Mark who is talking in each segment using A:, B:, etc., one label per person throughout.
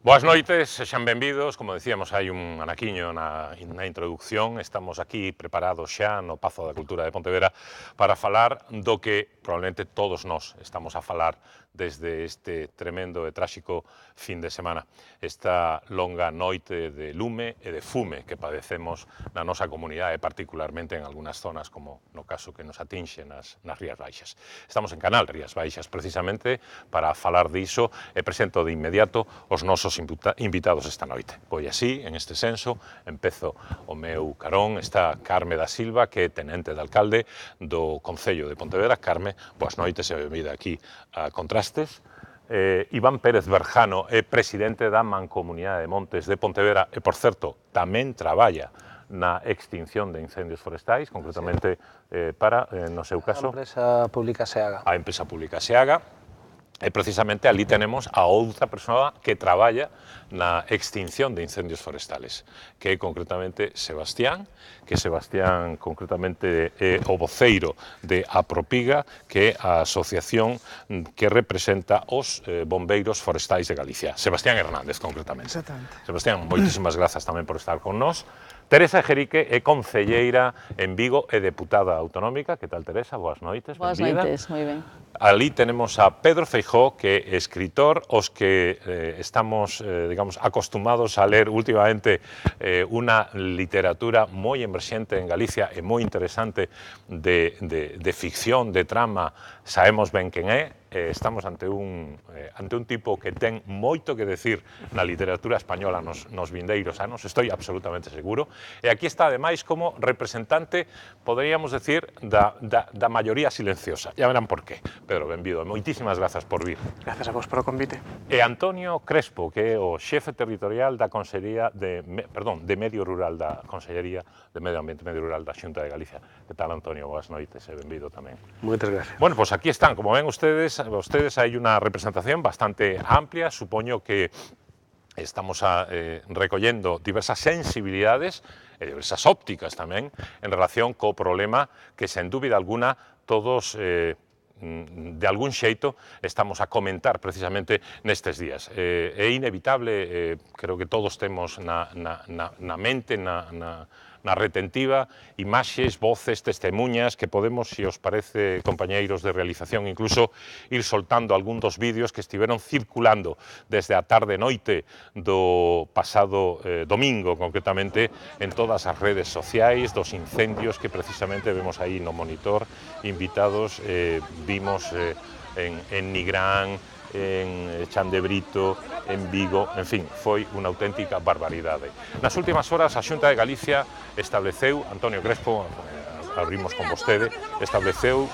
A: Boas noites, sexan benvidos. Como decíamos, hai un anaquiño na introducción. Estamos aquí preparados xa no Pazo da Cultura de Pontevedra para falar do que probablemente todos nós estamos a falar desde este tremendo e tráxico fin de semana. Esta longa noite de lume e de fume que padecemos na nosa comunidade, particularmente en algunhas zonas, como no caso que nos atinxe nas Rías Baixas. Estamos en Canal Rías Baixas, precisamente, para falar diso, e presento de inmediato os nosos invitados esta noite. Pois así, en este senso, empezo o meu carón. Está Carme da Silva, que é tenente de alcalde do Concello de Pontevedra. Carme, boas noites e benvida aquí a Contrastes. Iván Pérez Berjano é presidente da Mancomunidade de Montes de Pontevedra e, por certo, tamén traballa na extinción de incendios forestais, concretamente para, no seu caso...
B: A empresa pública SEAGA.
A: A empresa pública SEAGA. E precisamente ali tenemos a outra persoa que traballa na extinción de incendios forestales, que é concretamente Sebastián, que Sebastián concretamente é o voceiro de Apropiga, que é a asociación que representa os bombeiros forestais de Galicia. Sebastián Hernández, concretamente.
C: Exactamente.
A: Sebastián, moitísimas grazas tamén por estar con nós. Teresa Jerique é concelleira en Vigo e deputada autonómica. Que tal, Teresa? Boas noites,
D: Boas
A: benvida.
D: noites, moi ben.
A: Ali tenemos a Pedro Feijóo, que é escritor, os que estamos, digamos, acostumados a ler últimamente unha literatura moi emerxente en Galicia e moi interesante de ficción, de trama. Sabemos ben quen é. Estamos ante un tipo que ten moito que decir na literatura española nos vindeiros anos, estoy absolutamente seguro. E aquí está, ademais, como representante, poderíamos decir, da maioría silenciosa. Ya verán por qué. Pedro, benvido. Moitísimas grazas por vir.
C: Grazas a vos por o convite.
A: E Antonio Crespo, que é o xefe territorial da Consellería de Medio Rural da Consellería de Medio Ambiente e Medio Rural da Xunta de Galicia. Que tal, Antonio? Boas noites e benvido tamén.
B: Moitas gracias.
A: Bueno, pues aquí están. Como ven ustedes hai unha representación bastante amplia. Supoño que estamos recollendo diversas sensibilidades e diversas ópticas tamén en relación co problema que, sen dúbida alguna, todos de algún xeito estamos a comentar precisamente nestes días. É inevitable, creo que todos temos na mente, na retentiva, imaxes, voces, testemunhas que podemos, se os parece, compañeiros de realización, incluso ir soltando algún dos vídeos que estiveron circulando desde a tarde noite do pasado domingo, concretamente, en todas as redes sociais, dos incendios que precisamente vemos aí no monitor, invitados, vimos en Nigrán, en Chan de Brito, en Vigo, en fin, foi unha auténtica barbaridade. Nas últimas horas, a Xunta de Galicia estableceu, Antonio Crespo, abrimos con vostede, estableceu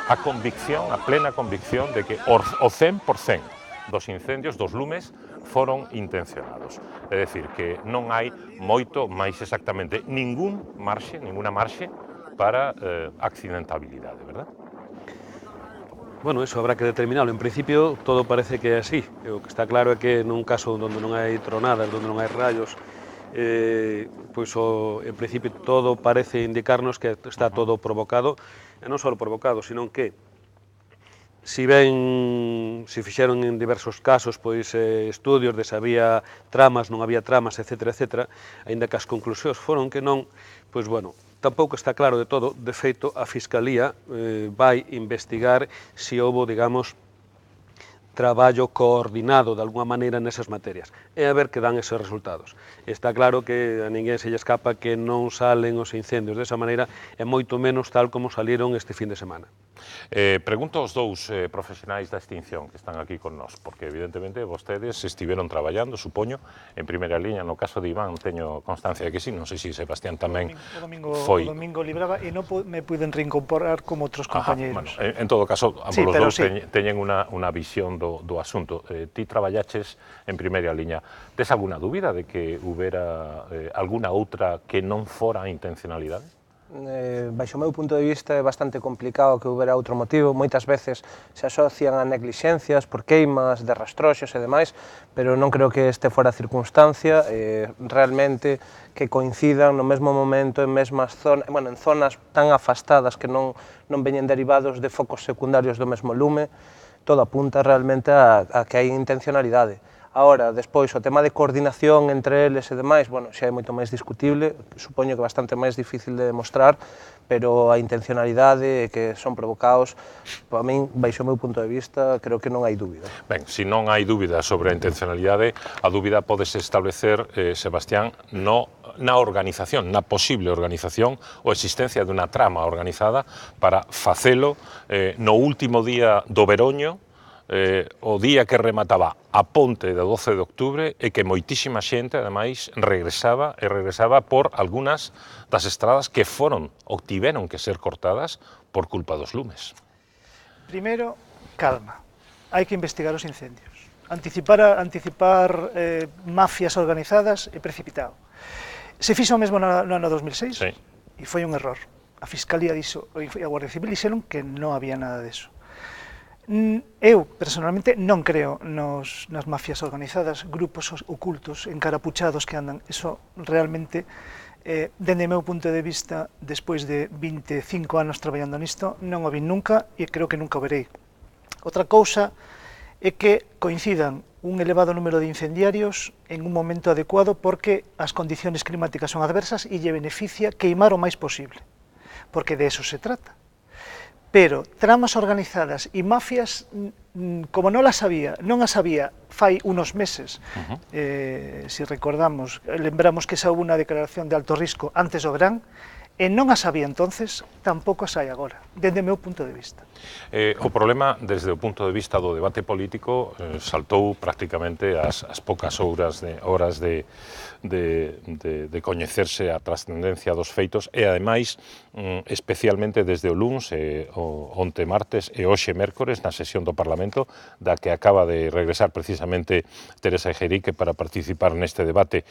A: a convicción, a plena convicción de que o 100% dos incendios, dos lumes, foron intencionados. É dicir, que non hai moito, máis exactamente, ninguna marxe para accidentabilidade, verdad?
B: Bueno, eso habrá que determinarlo. En principio, todo parece que é así. O que está claro é que nun caso onde non hai tronadas, onde non hai rayos, pois en principio todo parece indicarnos que está todo provocado, e non só provocado, sino que si fixeron en diversos casos pois estudios de se había tramas, non había tramas, etc., aínda que as conclusións foron que non, pois bueno, tampouco está claro de todo. De feito, a Fiscalía vai investigar se houbo, digamos, traballo coordinado de alguma maneira nesas materias, e a ver que dan esos resultados. Está claro que a ninguén se lle escapa que non salen os incendios desa maneira, e moito menos tal como salieron este fin de semana.
A: Pregunto aos dous profesionais da extinción que están aquí con nós, porque evidentemente vostedes estiveron traballando, supoño, en primeira liña. No caso de Iván teño constancia de que sí, non sei se Sebastián tamén foi.
C: O domingo libraba e non me puiden reincorporar como outros compañeiros.
A: Bueno, en todo caso, ambos os dous teñen unha visión do asunto. Ti traballaches en primeira liña. Tes alguna dúbida de que houbera alguna outra que non fora a intencionalidade?
E: Baixo o meu punto de vista é bastante complicado que houbera outro motivo. Moitas veces se asocian a neglixencias por queimas de rastroxos e demais, pero non creo que este fora a circunstancia, realmente que coincidan no mesmo momento en mesmas zonas, bueno, en zonas tan afastadas que non veñen derivados de focos secundarios do mesmo lume. Todo apunta realmente a que hai intencionalidade. Agora, despois, o tema de coordinación entre eles e demais, bueno, xa é moito máis discutible, supoño que bastante máis difícil de demostrar, pero a intencionalidade e que son provocados, para min, baixo o meu punto de vista, creo que non hai dúbida.
A: Ben, se non hai dúbida sobre a intencionalidade, a dúbida podese establecer, Sebastián, na organización, na posible organización ou existencia dunha trama organizada para facelo no último día do veroño, o día que remataba a ponte do 12 de octubre e que moitísima xente, ademais, regresaba por algunhas das estradas que foron ou tiveron que ser cortadas por culpa dos lumes.
C: Primeiro, calma. Hai que investigar os incendios. Anticipar mafias organizadas é precipitado. Se fixo mesmo no ano 2006
A: Sí.
C: E foi un error. A Fiscalía dixo, e a Guardia Civil dixeron que non había nada deso. Eu, personalmente, non creo nas mafias organizadas, grupos ocultos, encarapuchados que andan. Eso realmente, dende o meu punto de vista, despois de 25 anos traballando nisto, non o vi nunca e creo que nunca o verei. Outra cousa é que coincidan un elevado número de incendiarios en un momento adecuado porque as condiciones climáticas son adversas e lle beneficia queimar o máis posible, porque de eso se trata. Pero tramas organizadas e mafias, como non as había fai unos meses, se recordamos, lembramos que xa houve unha declaración de alto risco antes do verán, e non as había entonces, tampouco as hai agora, dende o meu punto de vista.
A: O problema, desde o punto de vista do debate político, saltou prácticamente as poucas horas de coñecerse a trascendencia dos feitos e, ademais, especialmente desde o luns, onte martes e hoxe mércores, na sesión do Parlamento, da que acaba de regresar precisamente Teresa Ejerique para participar neste debate.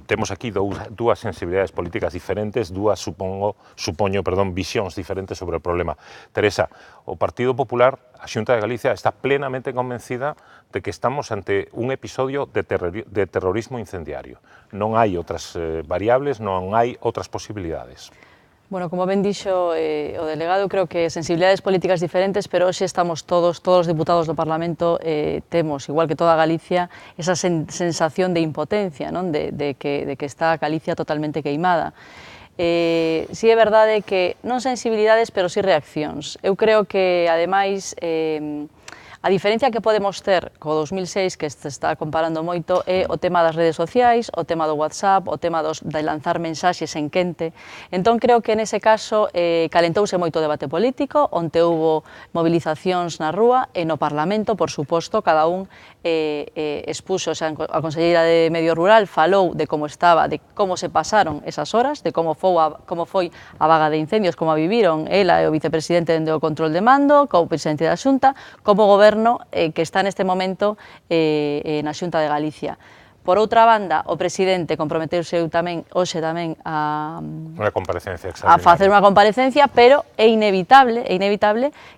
A: Temos aquí dúas sensibilidades políticas diferentes, supoño, visións diferentes sobre o problema. Teresa, o Partido Popular, a Xunta de Galicia, está plenamente convencida de que estamos ante un episodio de terrorismo incendiario. Non hai outras variables, non hai outras posibilidades.
D: Bueno, como ben dixo o delegado, creo que sensibilidades políticas diferentes, pero hoxe estamos todos os diputados do Parlamento, temos, igual que toda Galicia, esa sensación de impotencia, non? De que está Galicia totalmente queimada. Si é verdade que non sensibilidades, pero si reaccións. Eu creo que, ademais, a diferencia que podemos ter co 2006, que se está comparando moito, é o tema das redes sociais, o tema do WhatsApp, o tema de lanzar mensaxes en quente. Entón, creo que nese caso calentouse moito o debate político, onde houbo movilizacións na rúa e no Parlamento, por suposto, cada un expuxo, a Conselleira de Medio Rural falou de como estaba, de como se pasaron esas horas, de como foi a vaga de incendios, como a viviron ela e o vicepresidente dende o control de mando, como presidente da Xunta, como o goberno que está neste momento na Xunta de Galicia. Por outra banda, o presidente comprometeuse hoxe tamén a facer unha comparecencia, pero é inevitable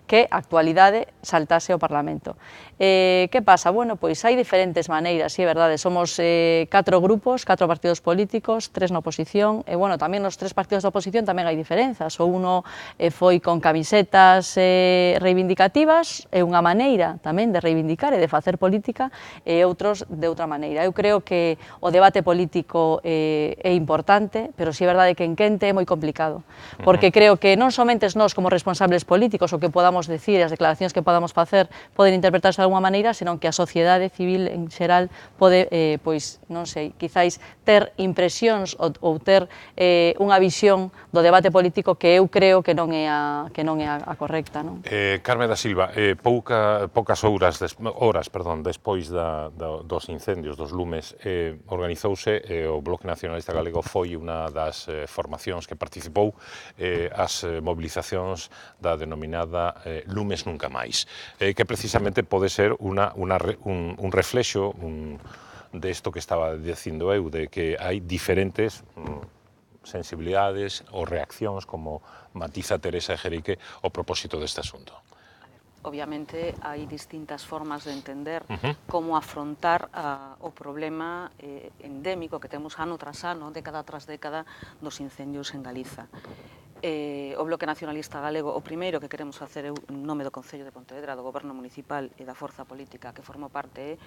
D: que a actualidade saltase ao Parlamento. Que pasa? Bueno, pois hai diferentes maneiras, é verdade, somos 4 grupos, 4 partidos políticos, 3 na oposición, e, bueno, tamén nos 3 partidos da oposición tamén hai diferenzas, o uno foi con camisetas reivindicativas, é unha maneira tamén de reivindicar e de facer política, e outros de outra maneira. Eu creo que o debate político é importante, pero si é verdade que en quente é moi complicado, porque creo que non somente nós como responsables políticos o que podamos decir, as declaracións que podamos facer poden interpretarse de alguma maneira, senón que a sociedade civil en xeral pode, pois, non sei, quizáis ter impresións ou ter unha visión do debate político que eu creo que non é a correcta, non?
A: Carme da Silva, poucas horas despois dos incendios, dos lumes, organizouse, o Bloque Nacionalista Galego foi unha das formacións que participou as movilizacións da denominada Lumes Nunca Máis, que precisamente pode ser un reflexo desto que estaba dicindo eu, de que hai diferentes sensibilidades ou reaccións, como matiza Teresa Ejerique, ao propósito deste asunto.
F: Obviamente hai distintas formas de entender como afrontar o problema endémico que temos ano tras ano, década tras década, dos incendios en Galiza. O Bloque Nacionalista Galego, o primeiro que queremos facer en nome do Concello de Pontevedra, do Goberno Municipal e da forza política que forma parte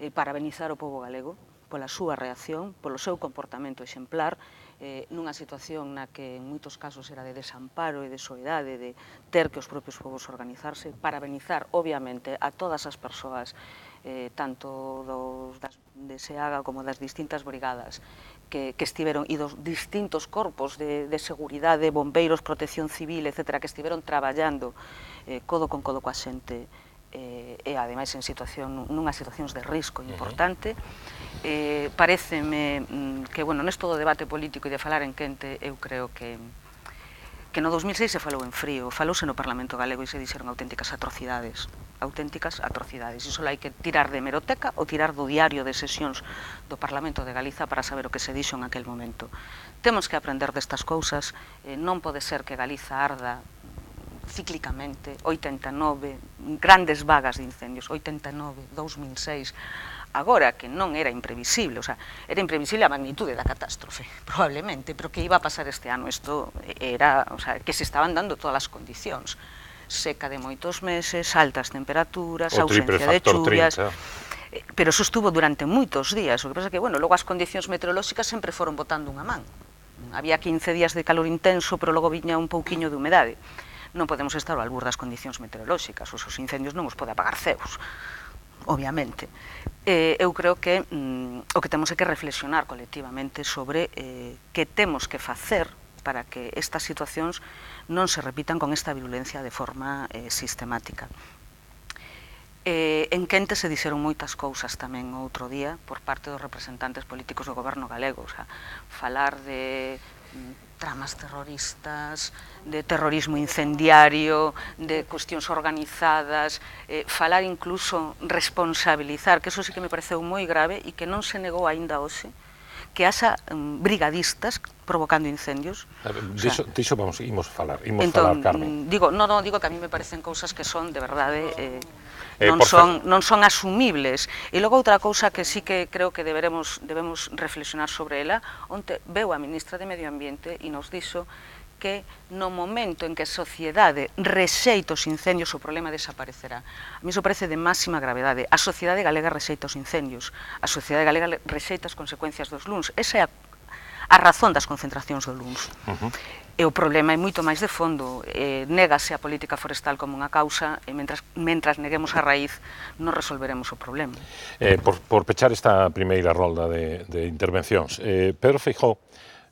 F: é parabenizar o pobo galego pola súa reacción, polo seu comportamento exemplar, nunha situación na que en moitos casos era de desamparo e de soidade, de ter que os propios povos organizarse, parabenizar, obviamente, a todas as persoas, tanto de SEAGA como das distintas brigadas que estiveron, e dos distintos corpos de seguridade, bombeiros, protección civil, etc., que estiveron traballando codo con codo coa xente, e ademais nunhas situacións de risco importante. Paréceme que, nesto do debate político e de falar en quente, eu creo que no 2006 se falou en frío, falouse no Parlamento Galego e se dixeron auténticas atrocidades. E só hai que tirar de hemeroteca ou tirar do diario de sesións do Parlamento de Galiza para saber o que se dixo en aquel momento. Temos que aprender destas cousas, non pode ser que Galiza arda cíclicamente, 89, grandes vagas de incendios, 89, 2006, agora que non era imprevisible, era imprevisible a magnitude da catástrofe, probablemente, pero que iba a pasar este ano, isto era, que se estaban dando todas as condicións, seca de moitos meses, altas temperaturas, ausencia de chuvias, pero eso estuvo durante moitos días, o que pasa que, logo as condicións meteorolóxicas sempre foron botando unha man, había 15 días de calor intenso, pero logo viña un pouquiño de humedade. Non podemos estar ao albur das condicións meteorolóxicas, os incendios non os pode apagar Zeus, obviamente. Eu creo que o que temos é que reflexionar colectivamente sobre que temos que facer para que estas situacións non se repitan con esta virulencia de forma sistemática. En quente se dixeron moitas cousas tamén outro día por parte dos representantes políticos do goberno galego, falar de tramas terroristas, de terrorismo incendiario, de cuestións organizadas, falar incluso, responsabilizar, que eso sí que me pareceu moi grave e que non se negou aínda hoxe, que haxa brigadistas provocando incendios.
A: Diso imos falar, Carmen.
F: Digo que a mí me parecen cousas que son, de verdade, non son asumibles. E logo outra cousa que sí que creo que debemos reflexionar sobre ela, onde veu a ministra de Medio Ambiente e nos dixo que no momento en que a sociedade rexeita os incendios o problema desaparecerá. A mí iso parece de máxima gravedade. A sociedade galega rexeita os incendios, a sociedade galega rexeita as consecuencias dos luns. Esa é a razón das concentracións do luns. E o problema é moito máis de fondo, négase a política forestal como unha causa e mentras neguemos a raíz non resolveremos o problema.
A: Por pechar esta primeira rolda de intervencións, Pedro Feijóo,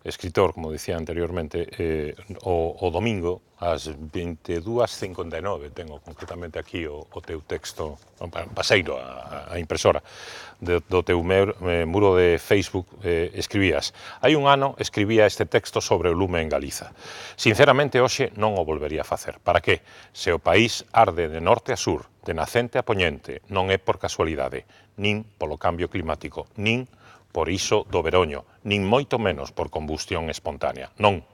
A: escritor, como dicía anteriormente, o domingo, ás 22:59, tengo concretamente aquí o teu texto, paseiro a impresora, do teu muro de Facebook, escribías: hai un ano escribía este texto sobre o lume en Galiza. Sinceramente, hoxe non o volvería a facer. Para que? Se o país arde de norte a sur, de nacente a poñente, non é por casualidade, nin polo cambio climático, nin por iso do veroño, nin moito menos por combustión espontánea. Non.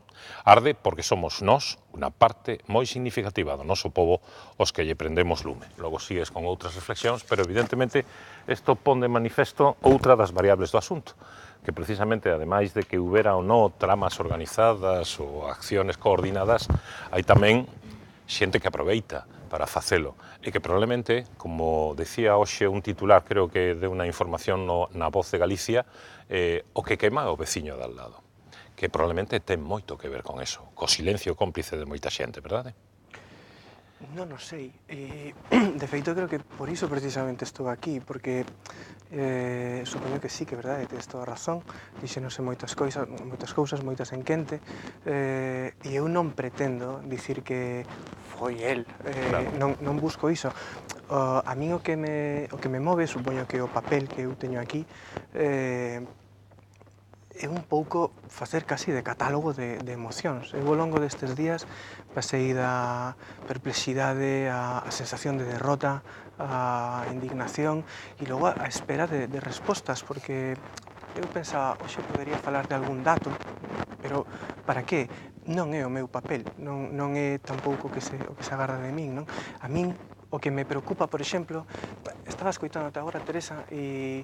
A: Arde porque somos nós, unha parte moi significativa do noso pobo, os que lle prendemos lume. Logo sigues con outras reflexións, pero evidentemente isto pon de manifesto outra das variables do asunto, que precisamente, ademais de que houbera ou non tramas organizadas ou acciones coordinadas, hai tamén xente que aproveita para facelo, e que probablemente, como decía hoxe un titular, creo que de unha información na Voz de Galicia, o que quema é o veciño de al lado, que probablemente ten moito que ver con eso, co silencio cómplice de moita xente, verdade?
E: Non o sei, de feito creo que por iso precisamente estou aquí, porque supoño que sí, que é verdade, tes toda a razón, dixéronse moitas cousas, moitas en quente, e eu non pretendo dicir que foi el, non busco iso. A min o que me move, supoño que o papel que eu teño aquí, é un pouco facer casi de catálogo de emocións. Eu ao longo destes días pasei da perplexidade a sensación de derrota, a indignación e logo a espera de respostas, porque eu pensaba, hoxe podería falar de algún dato, pero para que? Non é o meu papel, non é tampouco o que se agarda de min, non? A min o que me preocupa, por exemplo, estaba escoitándote agora, Teresa, e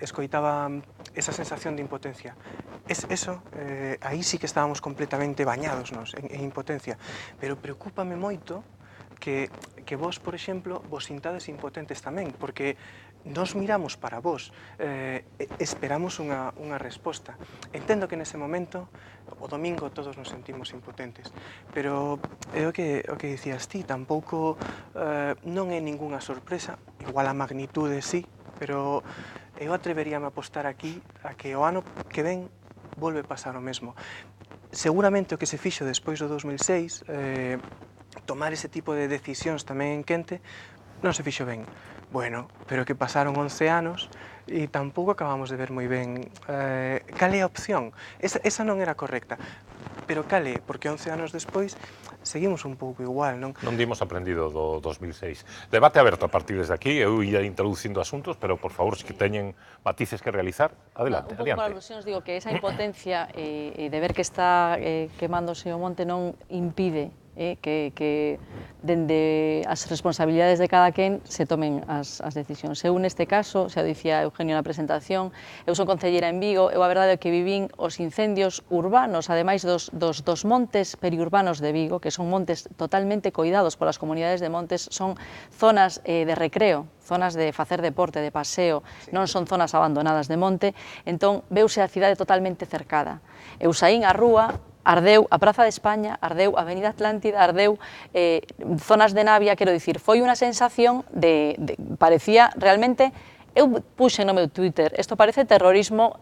E: escoitaba esa sensación de impotencia.
G: Eso, aí sí que estábamos completamente bañados en impotencia, pero preocúpame moito que vos, por exemplo, vos sintades impotentes tamén, porque nos miramos para vos, esperamos unha resposta. Entendo que nese momento, o domingo, todos nos sentimos impotentes, pero é o que dicías ti, tampouco non é ningunha sorpresa, igual a magnitude sí, pero eu atreveríame a apostar aquí a que o ano que ven volve pasar o mesmo. Seguramente o que se fixo despois do 2006, tomar ese tipo de decisións tamén en quente, non se fixo ben. Bueno, pero que pasaron 11 anos e tampouco acabamos de ver moi ben cal é a opción. Esa non era correcta, pero cal é? Porque 11 anos despois seguimos un pouco igual, non?
A: Non dimos aprendido do 2006. Debate aberto a partir desde aquí, eu ia introducindo asuntos, pero, por favor, se teñen matices que realizar, adelante,
D: Un pouco para
A: adiante.
D: alusións, digo que esa impotencia de ver que está quemándose o monte non impide que dende as responsabilidades de cada quen se tomen as decisións. Eu neste caso, xa dicía Eugenio na presentación, eu son concelleira en Vigo, eu a verdade é que vivín os incendios urbanos, ademais dos montes periurbanos de Vigo, que son montes totalmente coidados polas comunidades de montes, son zonas de recreo, zonas de facer deporte, de paseo, non son zonas abandonadas de monte, entón veuse a cidade totalmente cercada. Eu saín á rúa, ardeu a Praza de España, ardeu a Avenida Atlántida, ardeu zonas de Navia, quero dicir, foi unha sensación parecía realmente, eu puxe no meu Twitter, isto parece terrorismo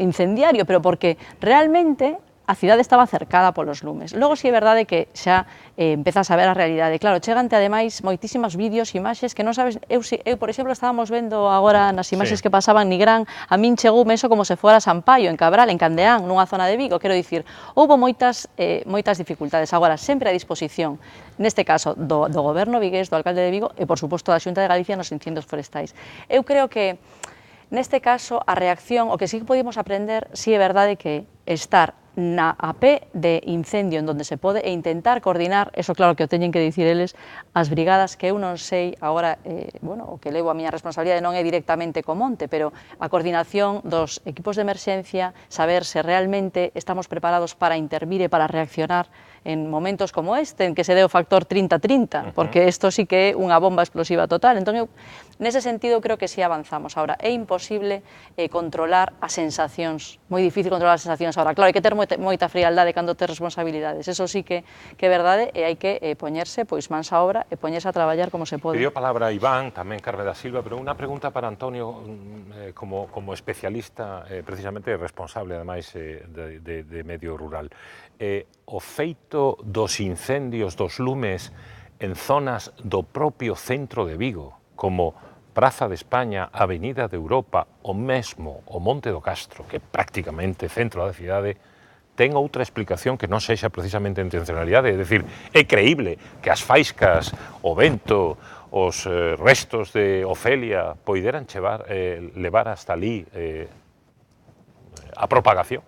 D: incendiario, pero porque realmente a cidade estaba cercada polos lumes. Logo, si é verdade que xa empezas a ver a realidade. Claro, chegante, ademais, moitísimos vídeos, imaxes, que non sabes... Eu, por exemplo, estábamos vendo agora nas imaxes que pasaban Nigrán, a min chegoume eso como se fora Sampaio, en Cabral, en Candeán, nunha zona de Vigo. Quero dicir, houve moitas dificultades. Agora, sempre a disposición, neste caso, do goberno vigués, do alcalde de Vigo, e, por suposto, da Xunta de Galicia nos incendios forestais. Eu creo que, neste caso, a reacción, o que sí que podemos aprender, si é verdade que estar na AP de incendio en donde se pode e intentar coordinar, eso claro que o teñen que dicir eles, as brigadas que eu non sei, agora, bueno, o que levo a miña responsabilidade non é directamente co monte, pero a coordinación dos equipos de emerxencia, saber se realmente estamos preparados para intervir e para reaccionar en momentos como este, en que se dé o factor 30-30, porque isto sí que é unha bomba explosiva total. Entón, eu, nese sentido, creo que sí avanzamos. Ahora, é imposible controlar as sensacións, moi difícil controlar as sensacións. Ahora, claro, hai que ter moita frialdade cando tes responsabilidades, eso sí que é verdade, e hai que poñerse pois mans a obra e poñerse a traballar como se pode.
A: Pidió palabra Iván, tamén Carme da Silva, pero unha pregunta para Antonio, como especialista, precisamente responsable, ademais, de medio rural. O feito dos incendios, dos lumes, en zonas do propio centro de Vigo, como Praza de España, Avenida de Europa, o mesmo o Monte do Castro, que é prácticamente centro da cidade, ten outra explicación que non sexa precisamente a intencionalidade, é dicir, é creíble que as faiscas, o vento, os restos de Ofelia poideran levar hasta ali a propagación?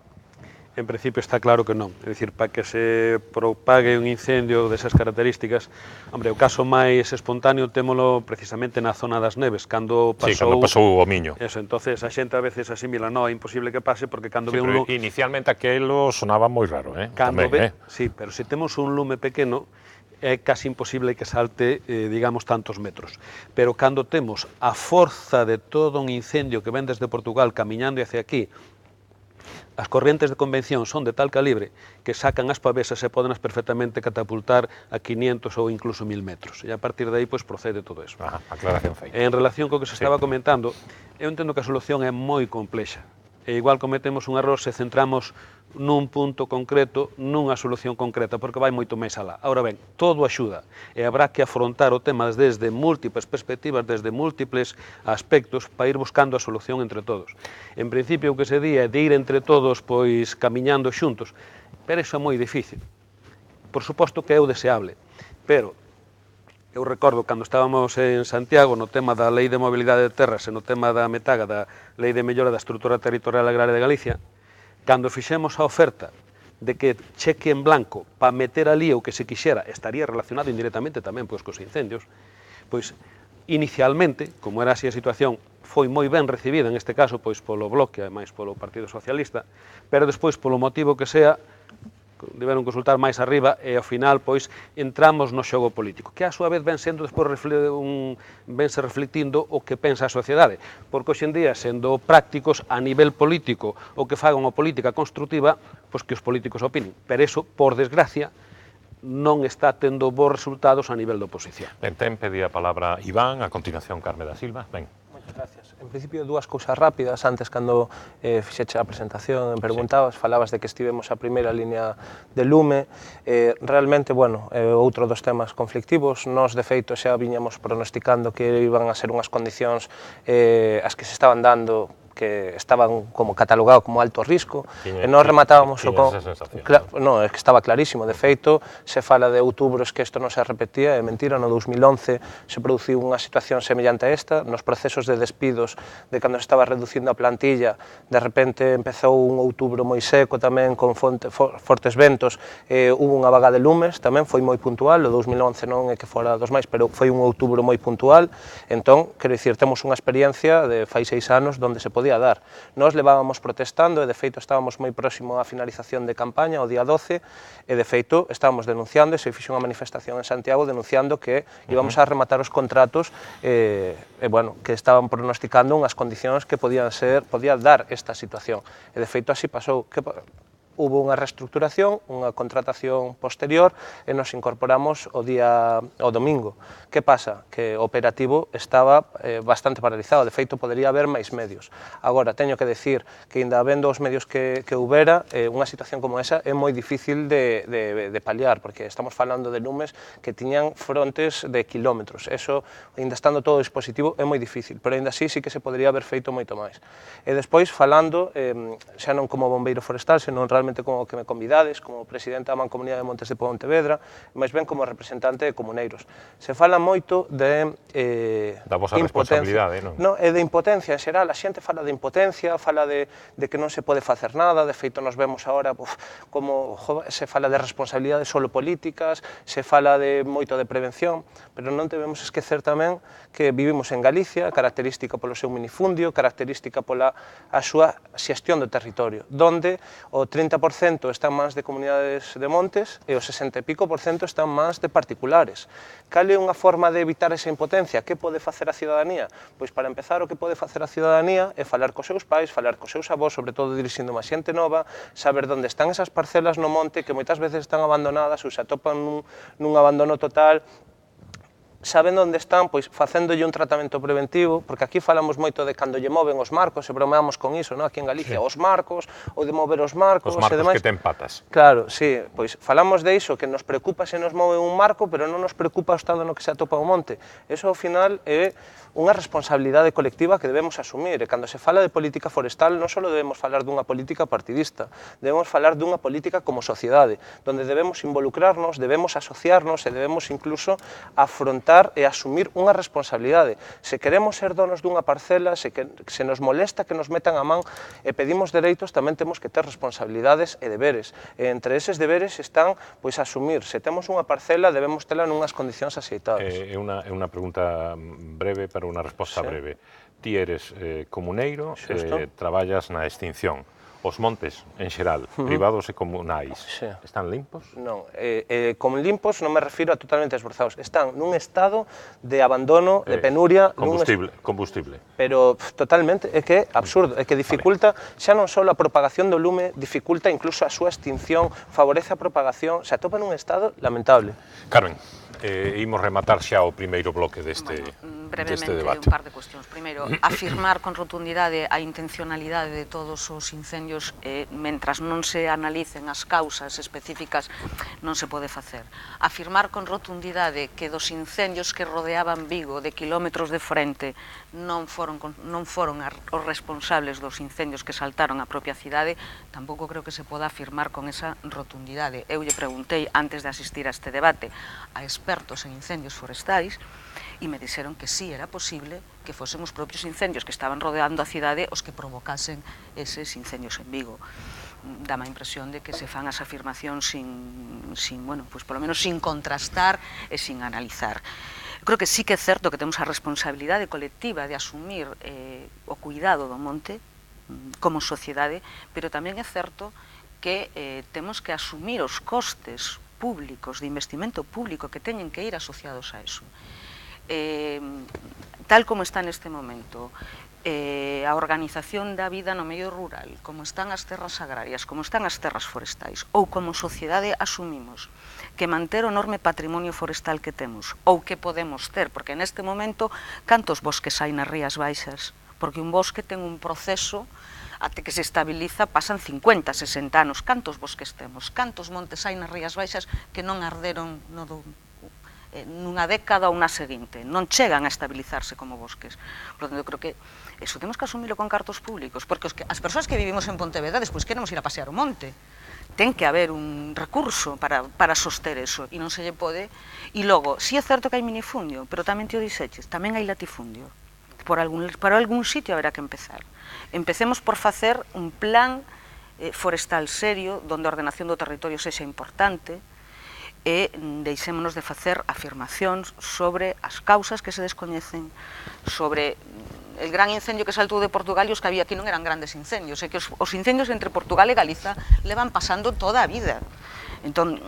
B: En principio está claro que non, é dicir, para que se propague un incendio desas características, hombre, o caso máis espontáneo témolo precisamente na zona das neves, cando pasou...
A: Sí, cando pasou o Miño.
B: Eso, entonces a xente a veces asimila, non, é imposible que pase, porque cando ve un lume...
A: Inicialmente aquelo sonaba moi raro,
B: Cando ve, sí, pero se temos un lume pequeno, é casi imposible que salte, digamos, tantos metros. Pero cando temos a forza de todo un incendio que ven desde Portugal camiñando hacia aquí, as corrientes de convención son de tal calibre que sacan as pavesas e podenlas perfectamente catapultar a 500 ou incluso 1000 metros. E a partir de aí, pois, procede todo eso.
A: Aclaración feita.
B: En relación co que se estaba comentando, eu entendo que a solución é moi complexa. E igual cometemos un error se centramos nun punto concreto, nunha solución concreta, porque vai moito máis alá. Ahora ben, todo axuda, e habrá que afrontar o tema desde múltiples perspectivas, desde múltiples aspectos, para ir buscando a solución entre todos. En principio, o que se di é de ir entre todos, pois, camiñando xuntos, pero iso é moi difícil. Por suposto que é o deseable, pero eu recordo cando estábamos en Santiago no tema da Lei de Mobilidade de Terras e no tema da Metaga, da Lei de Mellora da Estrutura Territorial Agraria de Galicia, cando fixemos a oferta de que cheque en blanco para meter ali o que se quixera, estaría relacionado indirectamente tamén pois cos incendios, pois inicialmente, como era así a situación, foi moi ben recibida, en este caso, pois polo Bloque, e máis polo Partido Socialista, pero despois, polo motivo que sea, deberon consultar máis arriba e ao final pois entramos no xogo político, que a súa vez ven sendo despois vense reflectindo o que pensa a sociedade, porque hoxe en día, sendo prácticos a nivel político, o que fagan unha política constructiva, pois que os políticos opinen, pero iso, por desgracia, non está tendo bons resultados a nivel de oposición.
A: Ben, ten pedida a palabra Iván, a continuación Carme da Silva. Ben.
E: Moitas gracias. En principio, dúas cousas rápidas. Antes, cando fixeche a presentación, me preguntabas, falabas de que estivemos a primeira línea de lume. Realmente, bueno, outro dos temas conflictivos. Nós, de feito, xa viñamos pronosticando que iban a ser unhas condicións as que se estaban dando, que estaban como catalogados como alto risco, e nós rematábamos o con... Non, é que estaba clarísimo, de feito, se fala de outubros que isto non se repetía, é mentira, no 2011 se produciu unha situación semellante a esta, nos procesos de despidos de cando se estaba reducindo a plantilla, de repente empezou un outubro moi seco tamén, con fortes ventos, hubo unha vaga de lumes, tamén foi moi puntual, o 2011 non é que fora dos máis, pero foi un outubro moi puntual, entón, quero dicir, temos unha experiencia de fai 6 anos onde se podía dar. Nós levábamos protestando e, de feito, estábamos moi próximo á finalización de campaña, o día 12, e, de feito, estábamos denunciando, e se fixo unha manifestación en Santiago denunciando que íbamos a rematar os contratos bueno, que estaban pronosticando unhas condicións que podía dar esta situación. E, de feito, así pasou. Hubo unha reestructuración, unha contratación posterior e nos incorporamos o domingo. Que pasa? Que o operativo estaba bastante paralizado, de feito podería haber máis medios. Agora, teño que decir que, ainda habendo os medios que houbera, unha situación como esa é moi difícil de paliar, porque estamos falando de lumes que tiñan frontes de kilómetros. Eso, ainda estando todo o dispositivo, é moi difícil, pero ainda así sí que se podría haber feito moito máis. E despois, falando, xa non como bombeiro forestal, senón realmente como que me convidades, como presidente da Mancomunidade de Montes de Pontevedra, máis ben como representante de comuneiros. Se fala moito de
A: da vosa responsabilidade, non?
E: Non, e de impotencia en xeral, a xente fala de impotencia, fala de que non se pode facer nada, de feito nos vemos agora como se fala de responsabilidades solo políticas, se fala de moito de prevención, pero non debemos esquecer tamén que vivimos en Galicia, característica polo seu minifundio, característica pola a súa xestión do territorio, donde o 30% están máis de comunidades de montes e o 60 e pico % están máis de particulares. Cal é unha forma de evitar esa impotencia? Que pode facer a ciudadanía? Pois, para empezar, o que pode facer a ciudadanía é falar cos seus pais, falar cos seus avós, sobre todo dirixindo a xente nova, saber onde están esas parcelas no monte que moitas veces están abandonadas ou se atopan nun abandono total, sabendo onde están, pois facéndolle un tratamento preventivo, porque aquí falamos moito de cando lle moven os marcos, e bromeamos con iso, aquí en Galicia, os marcos, ou de mover os marcos,
A: os marcos que ten patas.
E: Claro, sí, pois falamos de iso, que nos preocupa se nos move un marco, pero non nos preocupa o estado no que se atopa o monte. Eso, ao final, é unha responsabilidade colectiva que debemos asumir, e cando se fala de política forestal non só debemos falar dunha política partidista, debemos falar dunha política como sociedade, donde debemos involucrarnos, debemos asociarnos e debemos incluso afrontar e asumir unha responsabilidade. Se queremos ser donos dunha parcela, se nos molesta que nos metan a man e pedimos dereitos, tamén temos que ter responsabilidades e deberes. E entre eses deberes están, pois, asumir. Se temos unha parcela, debemos tela nunhas condicións axeitadas.
A: É unha pregunta breve, pero unha resposta breve. Ti eres comuneiro, traballas na extinción. Os montes, en xeral, privados e comunais, están limpos?
E: Non, como limpos non me refiro a totalmente esforzados. Están nun estado de abandono, de penuria...
A: Combustible.
E: Pero totalmente, é que é absurdo, é que dificulta xa non só a propagación do lume, dificulta incluso a súa extinción, favorece a propagación, se atopa nun estado lamentable.
A: Carmen, imos rematar xa o primeiro bloque deste debate.
F: Un par de cuestións. Primeiro, afirmar con rotundidade a intencionalidade de todos os incendios, mentras non se analicen as causas específicas, non se pode facer. Afirmar con rotundidade que dos incendios que rodeaban Vigo de kilómetros de frente non foron os responsables dos incendios que saltaron a propia cidade, tampouco creo que se poda afirmar con esa rotundidade. Eu lle preguntei, antes de asistir a este debate, a expertos en incendios forestais, e me dixeron que sí era posible que fosen os propios incendios que estaban rodeando a cidade os que provocasen eses incendios en Vigo. Dá-me a impresión de que se fan as afirmacións sin, bueno, pois polo menos sin contrastar e sin analizar. creo que sí que é certo que temos a responsabilidade colectiva de asumir o cuidado do monte como sociedade, pero tamén é certo que temos que asumir os costes públicos, de investimento público que teñen que ir asociados a eso. Tal como está neste momento a organización da vida no medio rural, como están as terras agrarias, como están as terras forestais, ou como sociedade asumimos que manter o enorme patrimonio forestal que temos, ou que podemos ter, porque neste momento cantos bosques hai nas Rías Baixas, porque un bosque ten un proceso até que se estabiliza, pasan 50, 60 anos. Cantos bosques temos? Cantos montes hai nas Rías Baixas que non arderon nunha década ou na seguinte? Non chegan a estabilizarse como bosques. Por tanto, eu creo que eso temos que asumilo con cartos públicos, porque as persoas que vivimos en Pontevedra despois queremos ir a pasear o monte. Ten que haber un recurso para soster eso, e non se lle pode. E logo, si é certo que hai minifundio, pero tamén te o dixeches, tamén hai latifundio. Por algún sitio haberá que empezar. Empecemos por facer un plan forestal serio, donde a ordenación do territorio sexa importante, e deixémonos de facer afirmacións sobre as causas que se descoñecen, sobre el gran incendio que saltou de Portugal, e os que había aquí non eran grandes incendios, é que os incendios entre Portugal e Galiza levan pasando toda a vida. Entón,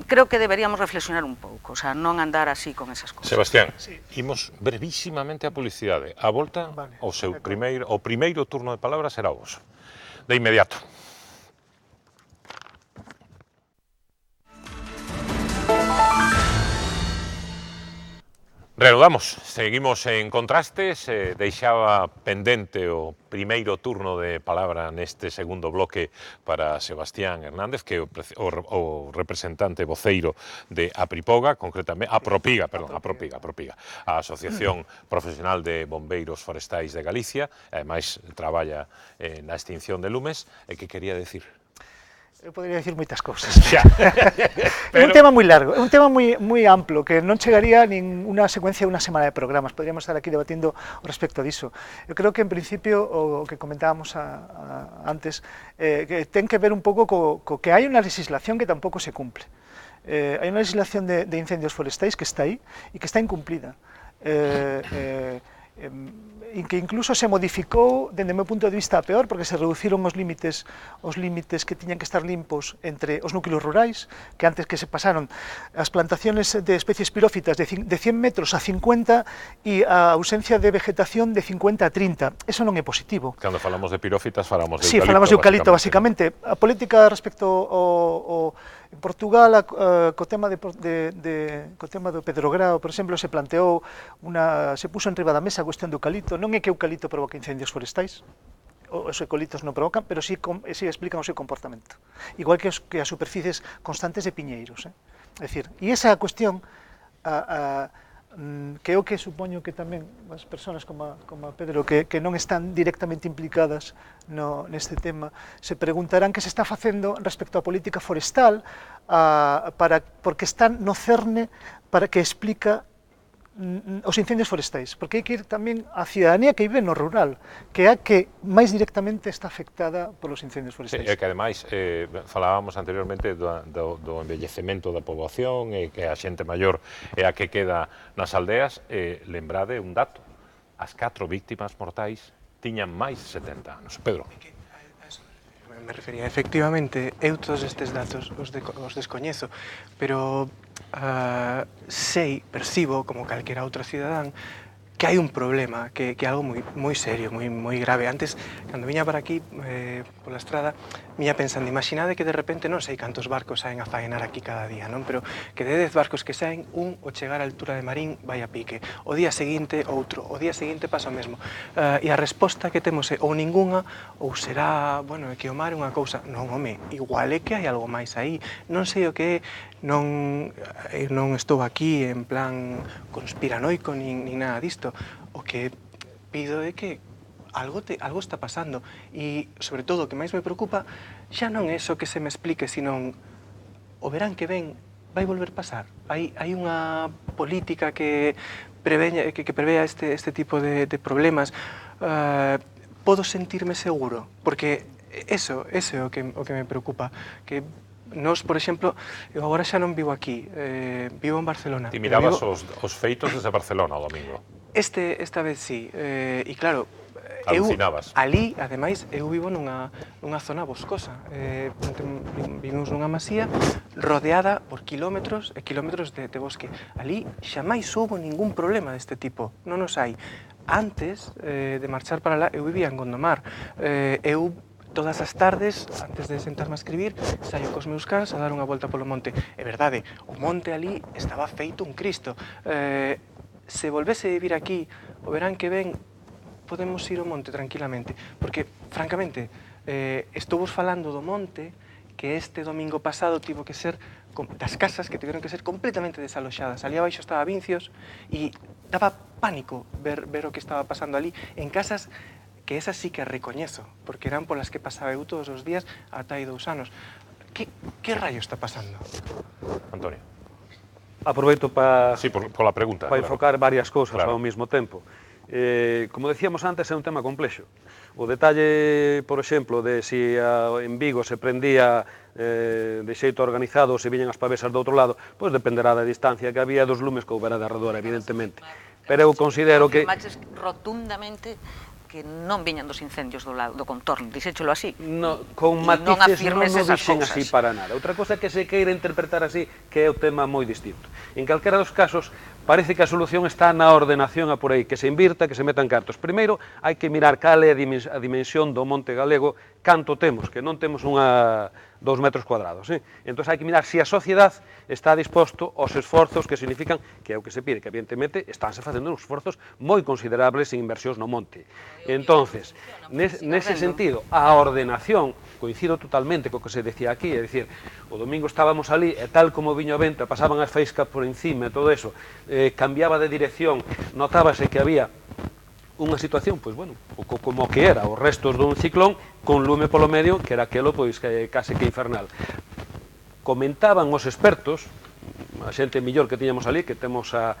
F: creo que deberíamos reflexionar un pouco, o sea, non andar así con esas cosas.
A: Sebastián, imos brevísimamente a publicidade. A volta, o primeiro turno de palabras será vos. De inmediato. Reanudamos, seguimos en Contrastes, deixaba pendente o primeiro turno de palabra neste segundo bloque para Sebastián Hernández, que é o representante voceiro de Apripoga, concretamente, Apropiga, a Asociación Profesional de Bombeiros Forestais de Galicia, e ademais traballa na extinción de lumes, e que quería decir?
C: Eu podría decir moitas cousas. É un tema moi largo, é un tema moi amplo, que non chegaría a ninguna secuencia de unha semana de programas. Podríamos estar aquí debatindo respecto disso. Eu creo que, en principio, o que comentábamos antes, que ten que ver un pouco co que hai unha legislación que tampouco se cumple. Hai unha legislación de incendios forestais que está aí e que está incumplida. E que incluso se modificou, dende o meu punto de vista, a peor, porque se reduciron os límites que tiñan que estar limpos entre os núcleos rurais, que antes que se pasaron as plantaciones de especies pirófitas de 100 metros a 50 e a ausencia de vegetación de 50 a 30. Eso non é positivo.
A: Cando falamos de pirófitas, falamos de
C: eucalipto. Sí, falamos de eucalipto, basicamente. A política respecto ao en Portugal, co tema do Pedrograo, por exemplo, se planteou, se puso en riba da mesa a cuestión do eucalipto. Non é que o eucalipto provoque incendios forestais, os eucalitos non provocan, pero sí explican o seu comportamento. Igual que as superficies constantes de piñeiros. É dicir, e esa cuestión, que é o que supoño que tamén as persoas como Pedro, que non están directamente implicadas neste tema, se preguntarán que se está facendo respecto á política forestal, porque están no cerne para que explica os incendios forestais, porque hai que ir tamén á cidadanía que vive no rural, que é a que máis directamente está afectada polos incendios forestais.
A: E que ademais, falábamos anteriormente do envellecemento da poboación, e que a xente maior é a que queda nas aldeas. Lembrade un dato, as 4 víctimas mortais tiñan máis de 70 anos. Pedro.
G: Me refería, efectivamente, eu todos estes datos os descoñezo, pero percibo, como calquera outro cidadán, que hai un problema, que é algo moi serio, moi grave. Antes, cando viña para aquí, pola estrada, viña pensando, imaginade que de repente non sei cantos barcos saen a faenar aquí cada día, non? Pero que de 10 barcos que saen, ao chegar á altura de Marín vai a pique. O día seguinte, outro. O día seguinte pasa o mesmo. E a resposta que temos é ou ningunha, ou será, bueno, é que o mar é unha cousa. Non, home, igual é que hai algo máis aí. Non sei o que é, non estou aquí en plan conspiranoico nin nada disto. O que pido é que algo está pasando, e, sobre todo, o que máis me preocupa xa non é só que se me explique, sino o verán que ven vai volver pasar. Hai unha política que prevea este tipo de problemas. Podo sentirme seguro, porque eso é o que me preocupa, que Nos, por exemplo, eu agora xa non vivo aquí, vivo en Barcelona.
A: Ti mirabas os feitos desde Barcelona o domingo.
G: Esta vez sí, e claro,
A: Alucinabas.
G: Ali, ademais, eu vivo nunha zona boscosa. Vivimos nunha masía rodeada por kilómetros e kilómetros de bosque. Ali xamais houbo ningún problema deste tipo, non os hai. Antes de marchar para lá, eu vivía en Gondomar. Eu todas as tardes, antes de sentarme a escribir, saio cos meus cans a dar unha volta polo monte. É verdade, o monte ali estaba feito un Cristo. Se volvese a vivir aquí o verán que ven, podemos ir ao monte tranquilamente, porque, francamente, estou vos falando do monte que este domingo pasado tivo que ser das casas que tiveron que ser completamente desaloxadas. Ali abaixo estaba Vincios e daba pánico ver o que estaba pasando ali en casas que esas sí que recoñezo, porque eran polas que pasaba eu todos os días ata hai 2 anos. Que rayo está pasando?
A: Antonio.
B: Aproveito para
A: pola pregunta,
B: enfocar varias cousas
A: Claro.
B: ao mesmo tempo. Como decíamos antes, é un tema complexo. O detalle, por exemplo, de si en Vigo se prendía de xeito organizado ou se viñan as pavesas do outro lado, pois dependerá da distancia que había dos lumes que houbera de arredor, evidentemente. Pero eu considero que...
F: Afirmaches rotundamente que non viñan dos incendios do contorno, dixéchelo así.
B: Con matices non o dixen
F: cousas.
B: así para nada. Outra cosa que se queira interpretar así, que é o tema moi distinto. En calquera dos casos, parece que a solución está na ordenación a por aí, que se invirta, que se metan cartos. Primeiro, hai que mirar cal é a dimensión do monte galego, canto temos, que non temos 2 metros cuadrados. Entón, hai que mirar se a sociedade está disposto aos esforzos que significan, que é o que se pide, que evidentemente estánse facendo uns esforzos moi considerables en inversións no monte. Entonces, nese sentido, a ordenación, coincido totalmente co que se decía aquí, é dicir, o domingo estábamos ali e tal como viño o vento, pasaban as faíscas por encima e todo eso, cambiaba de dirección, notábase que había unha situación, pois bueno, como que era os restos dun ciclón con lume polo medio, que era aquelo pois case que infernal. Comentaban os expertos, a xente millor que tiñamos ali, que temos a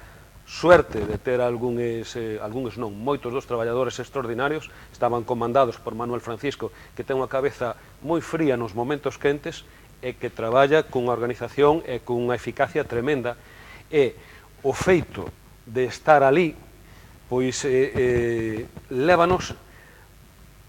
B: suerte de ter algúns non, moitos dos traballadores extraordinarios, estaban comandados por Manuel Francisco, que ten unha cabeza moi fría nos momentos quentes e que traballa cunha organización e cunha eficacia tremenda, e o feito de estar ali pois lévanos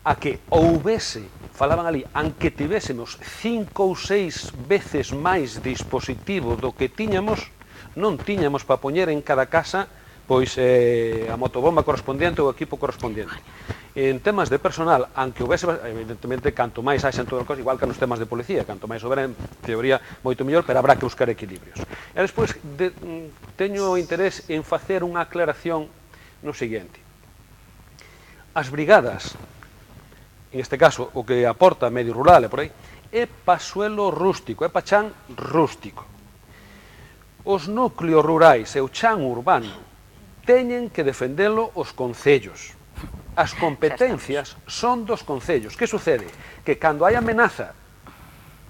B: a que houbese, falaban ali, aunque tivésemos 5 ou 6 veces máis dispositivo do que tiñamos, non tiñamos para poñer en cada casa pois a motobomba correspondiente ou o equipo correspondiente. En temas de personal, aunque houbese, evidentemente, canto máis haxa en todo o caso, igual que nos temas de policía, canto máis houbera, en teoría, moito mellor, pero habrá que buscar equilibrios. E despois, teño interés en facer unha aclaración no seguinte. As brigadas, en este caso, o que aporta medio rural e por aí, é pa suelo rústico, é pa chan rústico. Os núcleos rurais e o chan urbano teñen que defendelo os concellos. As competencias son dos concellos. Que sucede? Que cando hai amenaza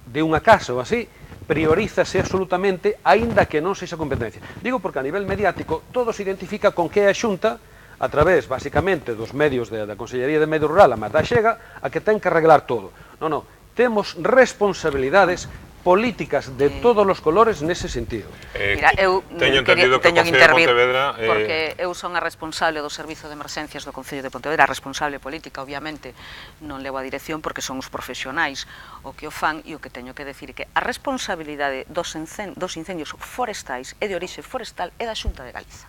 B: de unha casa ou así, priorízase absolutamente, aínda que non sexa competencia. Digo porque a nivel mediático todo se identifica con que é a Xunta, a través, basicamente, dos medios da Consellería de Medio Rural, a Mata Xega, a que ten que arreglar todo. Non, temos responsabilidades políticas de todos os colores nese sentido.
F: Mira, eu
A: teño entendido que o Concello de Pontevedra...
F: porque eu son a responsable do Servizo de Emergencias do Concello de Pontevedra, a responsable política, obviamente, non levo a dirección porque son os profesionais o que o fan, e o que teño que decir que a responsabilidade dos incendios forestais e de orixe forestal é da Xunta de Galiza.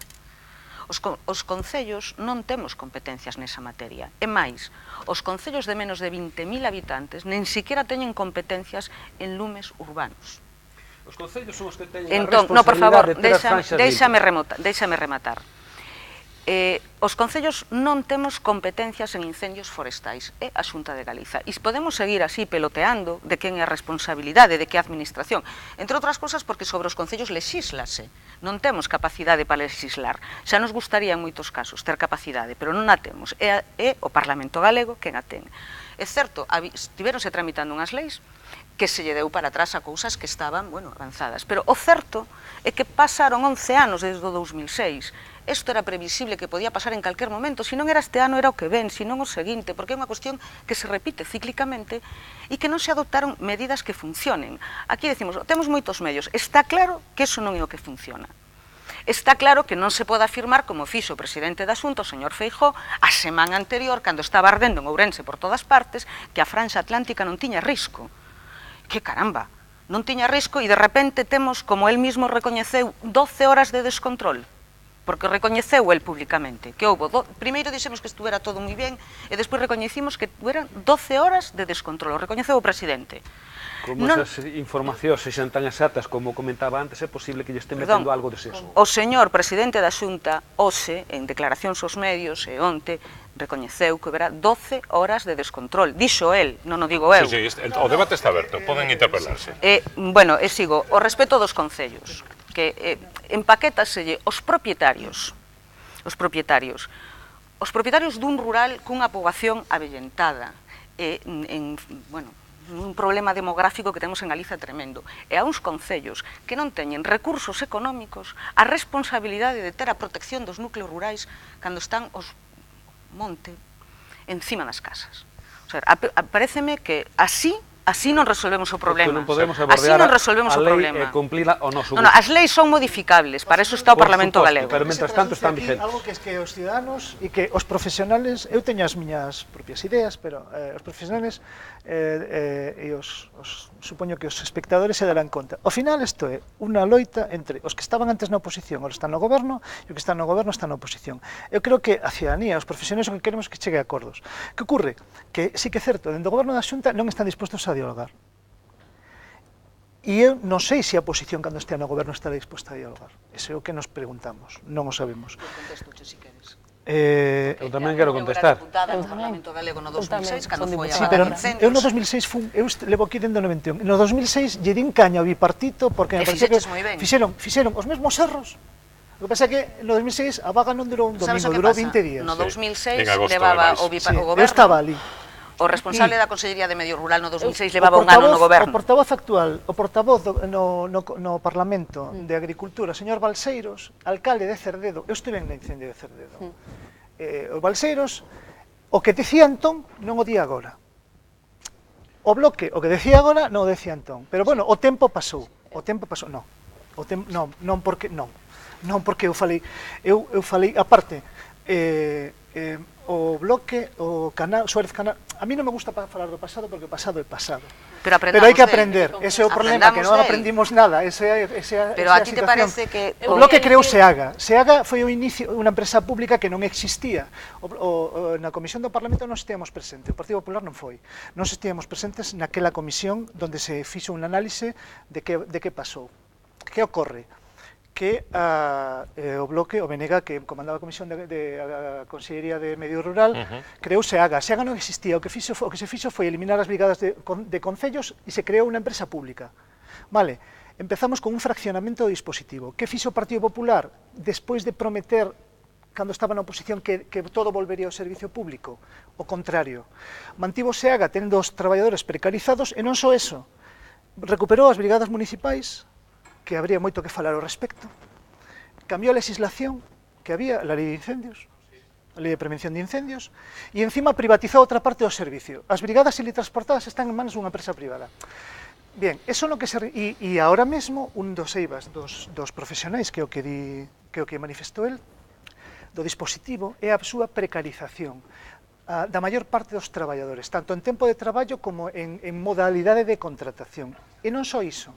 F: Os concellos non temos competencias nesa materia. E máis, os concellos de menos de 20.000 habitantes nen siquiera teñen competencias en lumes urbanos.
B: Os concellos son os que teñen a
F: Entón, no, por favor,
B: responsabilidade de ter as franxas limpas.
F: déixame rematar. Os concellos non temos competencias en incendios forestais, é a Xunta de Galiza. E podemos seguir así peloteando de quen é a responsabilidade, de que a administración. Entre outras cousas porque sobre os concellos lexíslase. Non temos capacidade para lexislar. Xa nos gustaría en moitos casos ter capacidade, pero non a temos. É o Parlamento Galego quen a ten. É certo, estiveronse tramitando unhas leis que se lle deu para atrás a cousas que estaban, bueno, avanzadas. Pero o certo é que pasaron 11 anos desde o 2006 isto era previsible que podía pasar en calquer momento, se non era este ano era o que ven, se non o seguinte, porque é unha cuestión que se repite cíclicamente e que non se adoptaron medidas que funcionen. Aquí decimos, temos moitos medios, está claro que iso non é o que funciona. Está claro que non se pode afirmar, como fixo o presidente da Xunta, o señor Feijóo, a semana anterior, cando estaba ardendo en Ourense por todas partes, que a franxa atlántica non tiña risco. Que caramba, non tiña risco e de repente temos, como el mismo recoñeceu, 12 horas de descontrol, porque recoñeceu el públicamente, que houve, primeiro dixemos que estuvera todo moi ben e despois recoñecimos que eran 12 horas de descontrol, o recoñeceu o presidente.
B: Como esas informacións sexan tan exactas como comentaba antes, é posible que lle este metendo algo de sexo.
F: O señor presidente da Xunta, hoxe, en declaracións aos medios e onte, recoñeceu que houbera 12 horas de descontrol. Dixo el, non o digo eu.
A: Sí, o debate está aberto, poden interpelarse.
F: Bueno, sigo, o respeto dos concellos, que empaquétaselle os propietarios dun rural cunha poboación avellentada, bueno, un problema demográfico que temos en Galiza tremendo, e a uns concellos que non teñen recursos económicos, a responsabilidade de ter a protección dos núcleos rurais cando están os monte encima das casas. O sea, paréceme que así non resolvemos o problema. Así non resolvemos o problema.
B: A lei cumplila o noso.
F: Non, as leis son modificables, para eso está o Parlamento Galego.
B: Pero mentras tanto están vigentes.
C: Algo que es que os ciudadanos e que os profesionales, eu teño as miñas propias ideas, pero os profesionales e supoño que os espectadores se darán conta. Ao final isto é unha loita entre os que estaban antes na oposición, os que están no goberno, e os que están no goberno están na oposición. Eu creo que a ciudadanía, os profesionales, o que queremos que chegue a acordos. Que ocurre? Que sí que é certo, dentro do goberno da Xunta non están dispostos a dialogar. E eu non sei se a oposición cando estea no goberno estará disposta a dialogar. Ese é o que nos preguntamos, non o sabemos.
B: Eu tamén quero contestar.
F: Eu tamén. Galego no 2006, cando foi
C: Sí, pero eu no 2006 eu levo aquí dentro do 91. No 2006 lle din caña ao bipartito porque me parece que fixeron os mesmos erros. O que pasa é que no 2006 a vaga non durou un domingo, durou 20 días.
F: No 2006 levaba o goberno.
C: Eu estaba ali.
F: O responsable da Consellería de Medio Rural no 2006 levaba un ano no goberno.
C: O portavoz actual, o portavoz no Parlamento de Agricultura, o señor Balseiros, alcalde de Cerdedo, eu estive en o incendio de Cerdedo. O Balseiros, o que dicía entón, non o di agora. O Bloque, o que decía agora, non o decía entón. Pero bueno, o tempo pasou. Non porque eu falei, aparte, o Bloque, o Canal, Suárez Canal, a mí non me gusta falar do pasado porque o pasado é pasado. Pero hai que aprender, ese é o problema, que non aprendimos nada,
F: pero a ti te parece que...
C: O Bloque creou SEAGA. SEAGA foi o inicio, unha empresa pública que non existía. Na comisión do Parlamento non estíamos presentes, o Partido Popular non foi. Non estíamos presentes naquela comisión onde se fixo un análise de que pasou. Que ocorre? Que o Bloque, o BNG, que comandaba a Comisión de Consellería de Medio Rural, creou SEAGA. SEAGA non existía, o que se fixo foi eliminar as brigadas de concellos e se creou unha empresa pública. Vale, empezamos con un fraccionamento do dispositivo. Que fixo o Partido Popular despois de prometer, cando estaba na oposición, que todo volvería ao servicio público? O contrario. Mantivo SEAGA tendo os traballadores precarizados e non só eso. Recuperou as brigadas municipais, que habría moito que falar ao respecto. Cambiou a legislación que había, a lei de incendios, a lei de prevención de incendios, e encima privatizou outra parte do servicio. As brigadas teletransportadas están en manos dunha empresa privada. Bien, eso no que se... E agora mesmo, un dos eivas dos profesionais que o que manifestou el, do dispositivo, é a súa precarización da maior parte dos traballadores, tanto en tempo de traballo como en modalidade de contratación. E non só iso.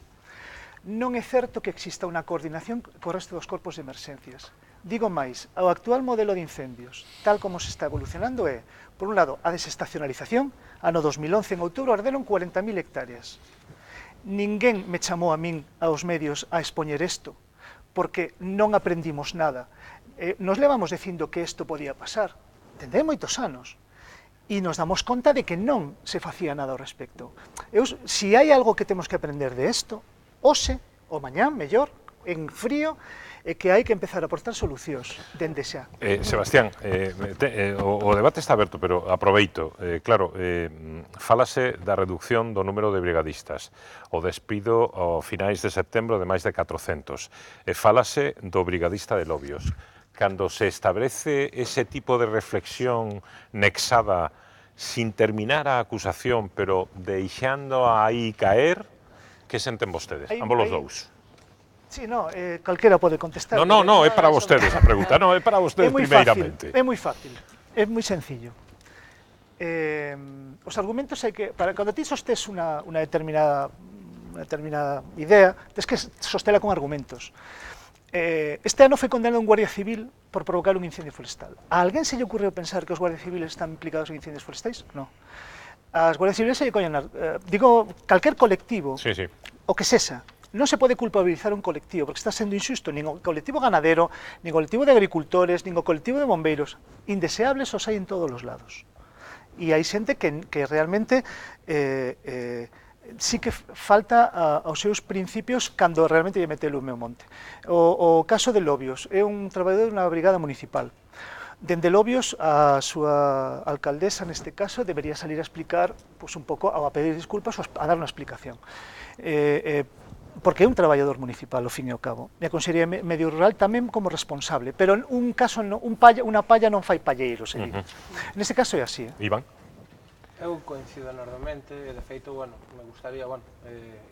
C: Non é certo que exista unha coordinación co resto dos corpos de emerxencias. Digo máis, o actual modelo de incendios, tal como se está evolucionando é, por un lado, a desestacionalización. Ano 2011, en outubro, arderon 40.000 hectáreas. Ninguén me chamou a min, aos medios, a expoñer isto, porque non aprendimos nada. Nos levamos dicindo que isto podía pasar, dende moitos anos, e nos damos conta de que non se facía nada ao respecto. Se hai algo que temos que aprender de isto, hoxe, ou mañá, mellor, en frío, é que hai que empezar a aportar solucións dende xa.
A: Sebastián, o debate está aberto, pero aproveito. Claro, fálase da reducción do número de brigadistas, o despido ao finais de setembro de máis de 400, e fálase do brigadista de Lobios. cando se establece ese tipo de reflexión nexada sin terminar a acusación, pero deixando aí caer, que senten vostedes? Ambos os dous.
C: Sí, no, calquera pode contestar.
A: No, é para vostedes a pregunta, no, é para vostedes primeiramente.
C: É moi fácil, é moi sencillo. Os argumentos hai que, cando ti sostés unha determinada idea, tens que sostela con argumentos. Este ano foi condenado un guardia civil por provocar un incendio forestal. A alguén se lle ocurreu pensar que os guardias civiles están implicados en incendios forestais? No. As guardias civiles se lle coñen, digo, calquer colectivo, o que sexa, non se pode culpabilizar un colectivo, porque está sendo injusto, nin o colectivo ganadero, nin o colectivo de agricultores, nin o colectivo de bombeiros. Indeseables os hai en todos os lados. E hai xente que realmente sí que falta aos seus principios cando realmente lle mete o meu monte. O caso de Lobios, é un traballador dunha brigada municipal. Dende Lobios, a súa alcaldesa, neste caso, debería salir a explicar, un pouco, a pedir disculpas, a dar unha explicación. Porque é un traballador municipal, ao fin e ao cabo. E a Consellería de Medio Rural tamén como responsable, pero un caso, unha palla non fai palleiro, se diga. Neste caso é así.
A: Iván?
E: Eu coincido enormemente, e de feito, me gustaría,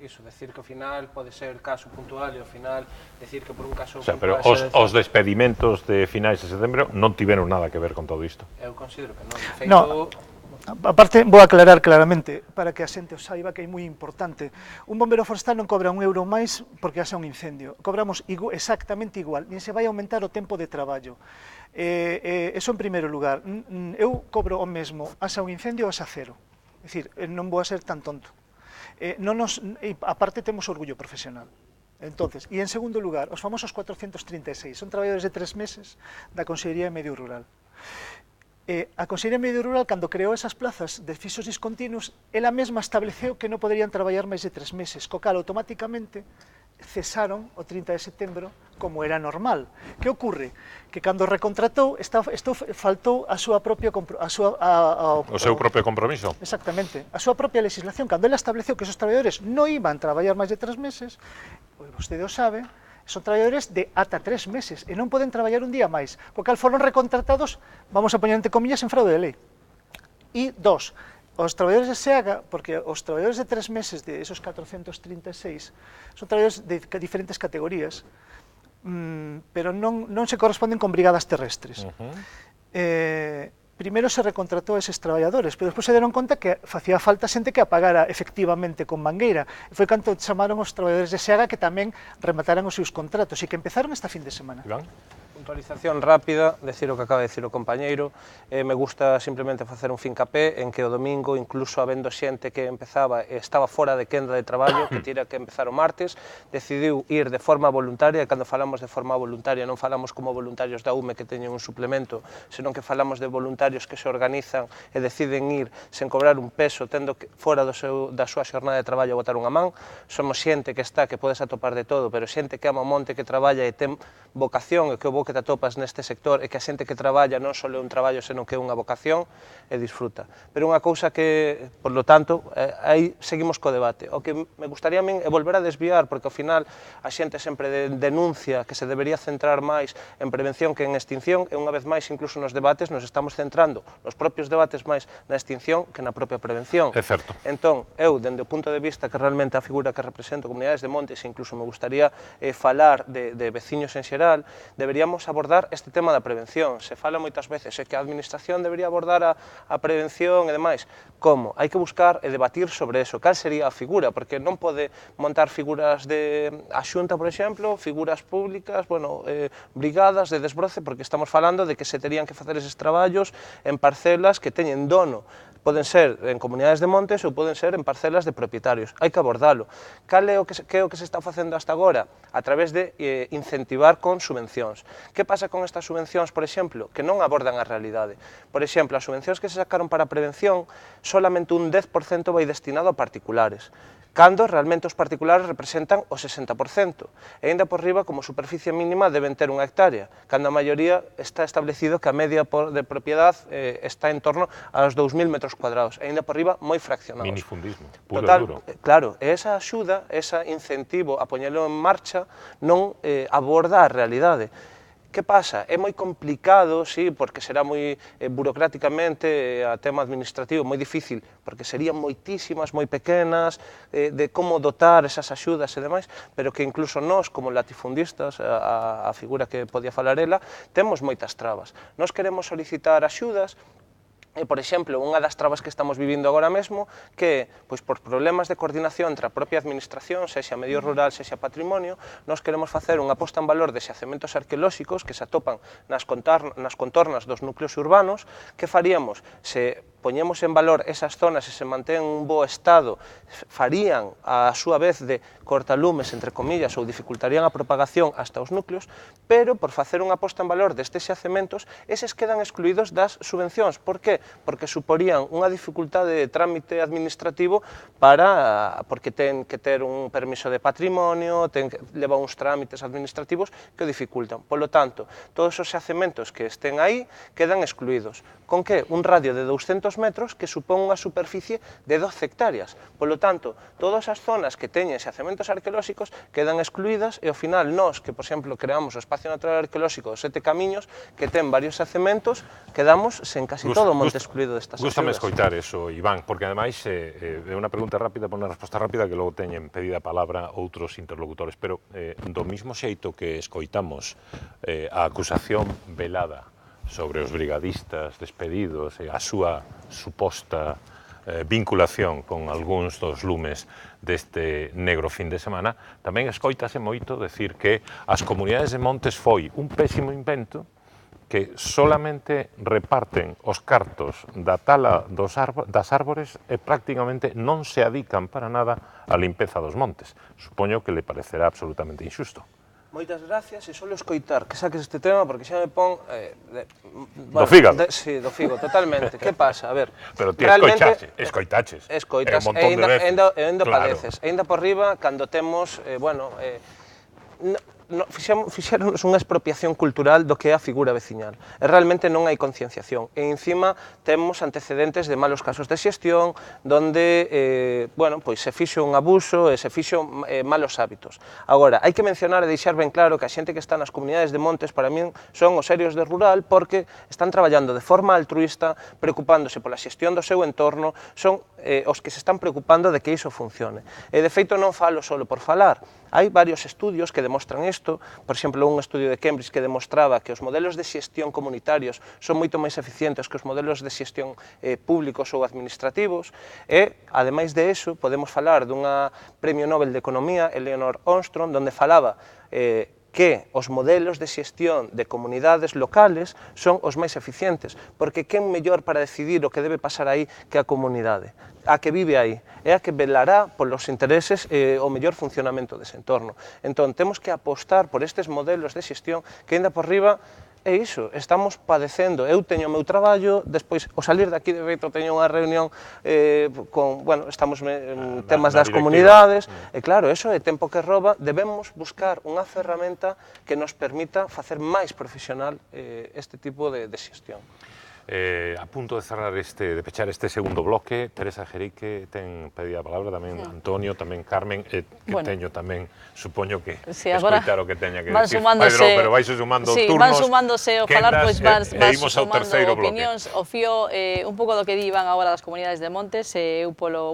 E: iso, decir que ao final pode ser caso puntual e ao final decir que por un caso puntual...
A: Pero os despedimentos de finais de setembro non tiveron nada que ver con todo isto?
E: Eu considero que non, de feito...
C: Aparte, vou aclarar claramente, para que a xente o saiba, que é moi importante. Un bombero forestal non cobra €1 máis porque haxa un incendio. Cobramos exactamente igual, nin se vai aumentar o tempo de traballo. Eso en primeiro lugar. Eu cobro o mesmo, haxa un incendio ou haxa cero. É dicir, non vou a ser tan tonto. Aparte, temos orgullo profesional. Entonces, e en segundo lugar, os famosos 436, son traballadores de 3 meses da Consellería de Medio Rural. A Consellería de Medio Rural, cando creou esas plazas de fixos discontinuos, ela mesma estableceu que non poderían traballar máis de 3 meses, co cal automáticamente cesaron o 30 de setembro como era normal. Que ocorre? Que cando recontratou, isto faltou a súa propia...
A: O seu propio compromiso.
C: Exactamente. A súa propia legislación, cando ela estableceu que esos traballadores non iban traballar máis de 3 meses, vostede o sabe, son traballadores de ata 3 meses e non poden traballar un día máis, co cal foron recontratados, vamos a poñer entre comillas, en fraude de lei. E dos, os traballadores de SEAGA, porque os traballadores de 3 meses de esos 436 son traballadores de diferentes categorías, pero non se corresponden con brigadas terrestres. Primeiro se recontrató a eses traballadores, pero despois se deron conta que facía falta xente que a pagara efectivamente con mangueira. E foi cando chamaron os traballadores de SEAGA que tamén remataran os seus contratos e que empezaron esta fin de semana.
A: Iván?
E: Puntualización rápida, decir o que acaba de decir o compañeiro. Me gusta simplemente facer un fincapé en que o domingo, incluso habendo xente que empezaba e estaba fora de quenda de traballo, que tira que empezar o martes, decidiu ir de forma voluntaria, e cando falamos de forma voluntaria non falamos como voluntarios da UME que teñen un suplemento, senón que falamos de voluntarios que se organizan e deciden ir sen cobrar un peso, tendo que fora da súa xornada de traballo a botar unha man. Somos xente que está, que podes atopar de todo, pero xente que ama o monte, que traballa e ten vocación, e que o bo que te atopas neste sector é que a xente que traballa non só é un traballo, senón que é unha vocación e disfruta. Pero unha cousa que, por lo tanto, aí seguimos co debate. O que me gustaría a min é volver a desviar, porque ao final a xente sempre denuncia que se debería centrar máis en prevención que en extinción, e unha vez máis, incluso nos debates, nos estamos centrando nos propios debates máis na extinción que na propia prevención.
A: É certo.
E: Entón, eu, dende o punto de vista que realmente a figura que represento comunidades de montes, incluso me gustaría falar de veciños en xeral, deberíamos abordar este tema da prevención. Se fala moitas veces que a administración debería abordar a prevención e demais. Como? Hai que buscar e debatir sobre eso. Cal sería a figura? Porque non pode montar figuras de a Xunta, por exemplo, figuras públicas, brigadas de desbroce, porque estamos falando de que se terían que facer eses traballos en parcelas que teñen dono. Poden ser en comunidades de montes ou poden ser en parcelas de propietarios. Hai que abordalo. Cal é o que se está facendo hasta agora? A través de incentivar con subvencións. Que pasa con estas subvencións, por exemplo? Que non abordan a realidade. Por exemplo, as subvencións que se sacaron para a prevención, solamente un 10% vai destinado a particulares, cando realmente os particulares representan o 60%. E ainda por riba, como superficie mínima, deben ter 1 hectárea, cando a maioría está establecido que a media de propiedade está en torno aos 2.000 metros cuadrados, e ainda por riba moi fraccionados.
A: Minifundismo, puro e duro.
E: Claro, esa axuda, ese incentivo a poñelo en marcha non aborda a realidade. Que pasa? É moi complicado, sí, porque será moi burocráticamente, a tema administrativo, moi difícil, porque serían moitísimas, moi pequenas, de como dotar esas axudas e demais, pero que incluso nós, como latifundistas, a figura que podía falar ela, temos moitas trabas. Nós queremos solicitar axudas, por exemplo, unha das trabas que estamos vivindo agora mesmo, que, pois, por problemas de coordinación entre a propia administración, sexa medio rural, sexa patrimonio, nós queremos facer unha posta en valor de xacementos arqueolóxicos que se atopan nas contornas dos núcleos urbanos. Que faríamos? Se poñemos en valor esas zonas e se mantén un bo estado, farían a súa vez de cortalumes, entre comillas, ou dificultarían a propagación hasta os núcleos, pero por facer unha posta en valor destes xacementos, eses quedan excluídos das subvencións. Por que? Porque suporían unha dificultade de trámite administrativo porque ten que ter un permiso de patrimonio, leva uns trámites administrativos que o dificultan. Polo tanto, todos os xacementos que estén aí quedan excluídos. Con que? Un radio de 200 metros que supón unha superficie de 12 hectáreas. Polo tanto, todas as zonas que teñen xacementos arqueolóxicos quedan excluídas e ao final nós, que, por exemplo, creamos o Espacio Natural Arqueolóxico dos Sete Camiños, que ten varios xacementos, quedamos sen casi todo o monte excluído destas axudas.
A: Gústame escoitar eso, Iván, porque ademais é unha pregunta rápida por unha resposta rápida que logo teñen pedida a palabra outros interlocutores, pero do mismo xeito que escoitamos a acusación velada sobre os brigadistas despedidos e a súa suposta vinculación con algúns dos lumes deste negro fin de semana, tamén escoitase moito decir que as comunidades de montes foi un pésimo invento, que solamente reparten os cartos da tala das árbores e prácticamente non se adican para nada á limpeza dos montes. Supoño que le parecerá absolutamente injusto.
E: Moitas gracias, e solo escoitar que saques este tema porque xa me pon...
A: Do fígado?
E: Sí, do fígado, totalmente. Que pasa? A ver...
A: Pero ti escoitaches.
E: Escoitas,
A: un montón de veces.
E: E ainda padeces. E ainda por riba, cando temos, fixéronos unha expropiación cultural do que é a figura veciñal. E realmente non hai concienciación. E encima temos antecedentes de malos casos de xestión, donde, pois se fixo un abuso e se fixo malos hábitos. Agora, hai que mencionar e deixar ben claro que a xente que está nas comunidades de montes, para min, son os serios de rural, porque están traballando de forma altruista, preocupándose pola xestión do seu entorno, son os que se están preocupando de que iso funcione. E, de feito, non falo solo por falar. Hai varios estudios que demostran isto, por exemplo, un estudio de Cambridge que demostraba que os modelos de xestión comunitarios son moito máis eficientes que os modelos de xestión públicos ou administrativos, e, ademais de iso, podemos falar dunha Premio Nobel de Economía, Eleanor Armstrong, donde falaba que os modelos de xestión de comunidades locales son os máis eficientes, porque quen mellor para decidir o que debe pasar aí que a comunidade, a que vive aí, é a que velará polos intereses e o mellor funcionamento dese entorno. Entón, temos que apostar por estes modelos de xestión que, ainda por riba, é iso, estamos padecendo. Eu teño o meu traballo, despois, ao salir daqui, de feito, teño unha reunión estamos en temas das comunidades, e claro, eso é tempo que roba, debemos buscar unha ferramenta que nos permita facer máis profesional este tipo de xestión.
A: A punto de cerrar de pechar este segundo bloque, Teresa Jerique ten pedida a palabra, tamén Antonio, tamén Carmen, que teño tamén, supoño que escoitar o que teña que decir Pedro, pero vais sumando turnos,
D: van sumándose o falar, pois vas
A: sumando
D: opinións. O fío, un pouco do que di Iván agora das comunidades de montes, eu polo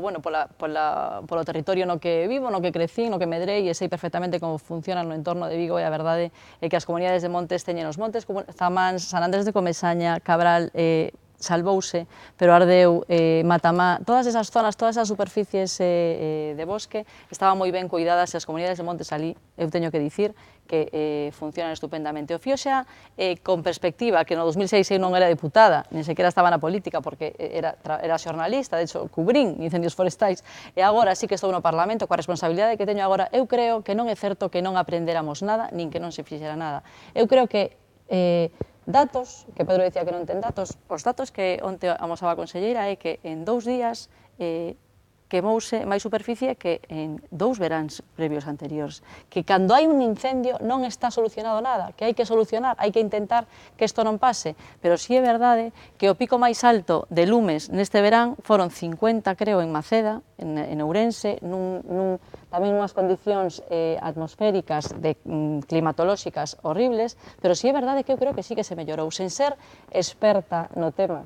D: territorio no que vivo, no que crecín, no que medrei, e sei perfectamente como funcionan no entorno de Vigo, e a verdade é que as comunidades de montes teñen os montes, como Zamáns, San Andrés de Comesaña, Cabral, salvouse, pero ardeu, Matamá, todas esas zonas, todas esas superficies de bosque estaban moi ben cuidadas, e as comunidades de montes ali, eu teño que dicir, que funcionan estupendamente. O fío xa, con perspectiva, que no 2006 eu non era diputada, nin sequera estaba na política, porque era xornalista, de hecho, cubrín incendios forestais, e agora sí que estou no Parlamento, coa responsabilidade que teño agora, eu creo que non é certo que non aprendéramos nada, nin que non se fixera nada. Eu creo que datos, que Pedro decía que non ten datos, os datos que onte amosaba a conselleira é que en 2 días quemouse máis superficie que en 2 veráns previos anteriores, que cando hai un incendio non está solucionado nada, que hai que solucionar, hai que intentar que isto non pase, pero si é verdade que o pico máis alto de lumes neste verán foron 50, creo, en Maceda, en Ourense, tamén unhas condicións atmosféricas, climatolóxicas horribles, pero si é verdade que eu creo que sí que se mellorou, sen ser experta no tema,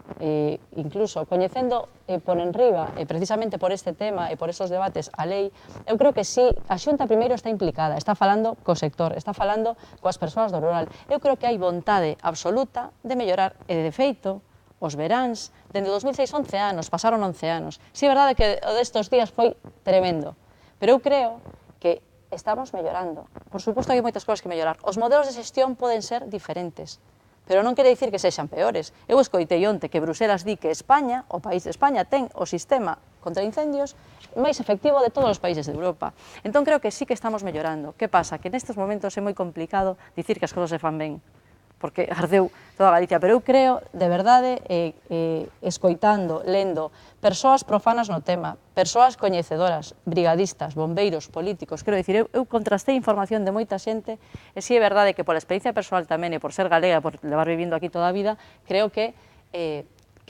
D: incluso coñecendo por enriba, precisamente por este tema e por esos debates a lei, eu creo que sí, a Xunta primeiro está implicada, está falando co sector, está falando coas persoas do rural. Eu creo que hai vontade absoluta de mellorar, e de feito, os veráns, dende 2006, 11 anos, pasaron 11 anos. Si é verdade que o destos días foi tremendo, pero eu creo que estamos mellorando. Por suposto que hai moitas cousas que mellorar. Os modelos de xestión poden ser diferentes, pero non quere dicir que sexan peores. Eu escoitei onte que Bruselas di que España, o país de España, ten o sistema contra incendios máis efectivo de todos os países de Europa. Entón creo que sí que estamos mellorando. Que pasa? Que nestes momentos é moi complicado dicir que as cousas se fan ben, porque ardeu toda Galicia, pero eu creo, de verdade, escoitando, lendo, persoas profanas no tema, persoas coñecedoras, brigadistas, bombeiros, políticos, quero dicir, eu contrastei información de moita xente, e si é verdade que pola experiencia persoal tamén, e por ser galega, por levar vivindo aquí toda a vida, creo que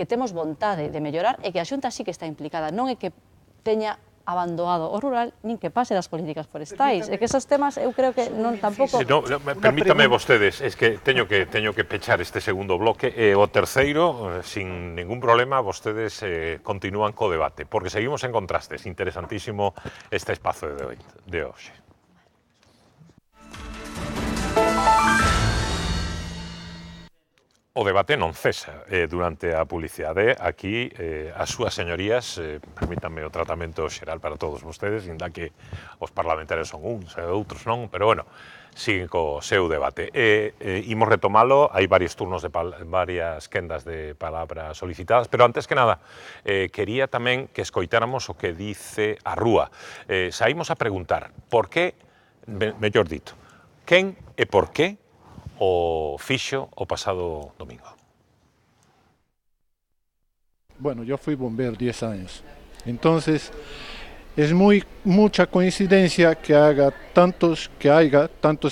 D: temos vontade de mellorar e que a Xunta sí que está implicada, non é que teña abandonado o rural, nin que pase das políticas forestais. E que esos temas eu creo que non tampouco...
A: Permítame vostedes, es que teño que pechar este segundo bloque, e o terceiro, sin ningún problema, vostedes continúan co debate, porque seguimos en contrastes. Interesantísimo este espazo de hoxe. O debate non cesa durante a publicidade. Aquí, as súas señorías, permítanme o tratamento xeral para todos vostedes, ainda que os parlamentarios son uns e outros non, pero bueno, siguen co seu debate. Imos retomalo, hai varios turnos de varias quendas de palabra solicitadas, pero antes que nada, quería tamén que escoitáramos o que dice a Rúa. Saímos a preguntar por que, mellor dito, quen e por que o fixo o pasado domingo.
H: Bueno, yo fui bombero 10 años, entonces es mucha coincidencia que haya tantos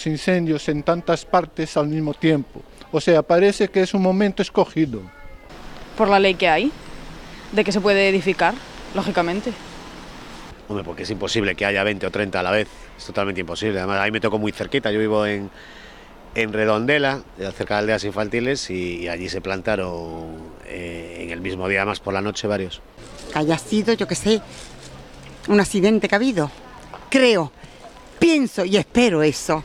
H: incendios en tantas partes al mismo tiempo. O sea, parece que es un momento escogido.
I: Por la ley que hay, de que se puede edificar, lógicamente.
J: Hombre, porque es imposible que haya 20 o 30 a la vez, es totalmente imposible. Además, a mí me tocó muy cerquita, yo vivo en Redondela, cerca de aldeas infantiles, y allí se plantaron en el mismo día, más por la noche, varios.
K: Que haya sido, yo que sé, un accidente que ha habido. Creo, pienso y espero eso.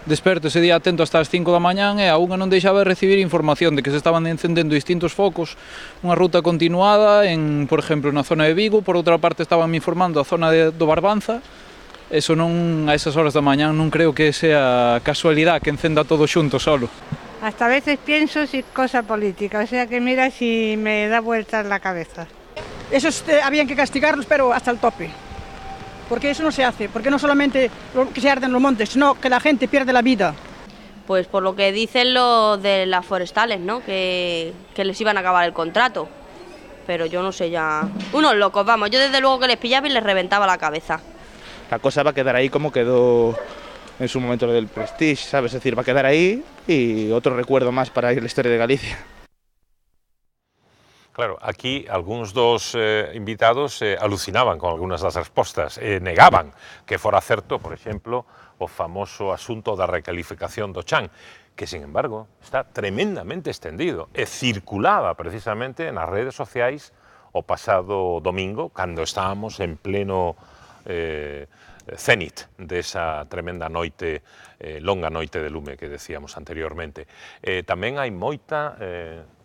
L: Desperto ese día atento hasta as 5 da mañán e aún non deixaba de recibir información de que se estaban encendendo distintos focos, unha ruta continuada, por exemplo, na zona de Vigo, por outra parte estaban me informando a zona do Barbanza. Eso non, a esas horas da mañán non creo que sea casualidad que encenda todo xunto solo.
M: Hasta a veces pienso si es cosa política, o sea que mira si me da vueltas la cabeza.
N: Esos habían que castigarlos, pero hasta el tope. Porque eso no se hace, porque no solamente que se arden los montes, sino que la gente pierde la vida.
O: Pues por lo que dicen lo de las forestales, ¿no? Que les iban a acabar el contrato. Pero yo no sé ya... Unos locos, vamos, yo desde luego que les pillaba y les reventaba la cabeza.
P: La cosa va a quedar ahí como quedó en su momento lo del Prestige, ¿sabes? Es decir, va a quedar ahí y otro recuerdo más para la historia de Galicia.
A: Claro, aquí algúns dos invitados alucinaban con algunhas das respostas, negaban que fora certo, por exemplo, o famoso asunto da recalificación do chan, que, sin embargo, está tremendamente extendido e circulaba precisamente nas redes sociais o pasado domingo, cando estábamos en pleno cenit desa tremenda noite, longa noite de lume que decíamos anteriormente. Tamén hai moita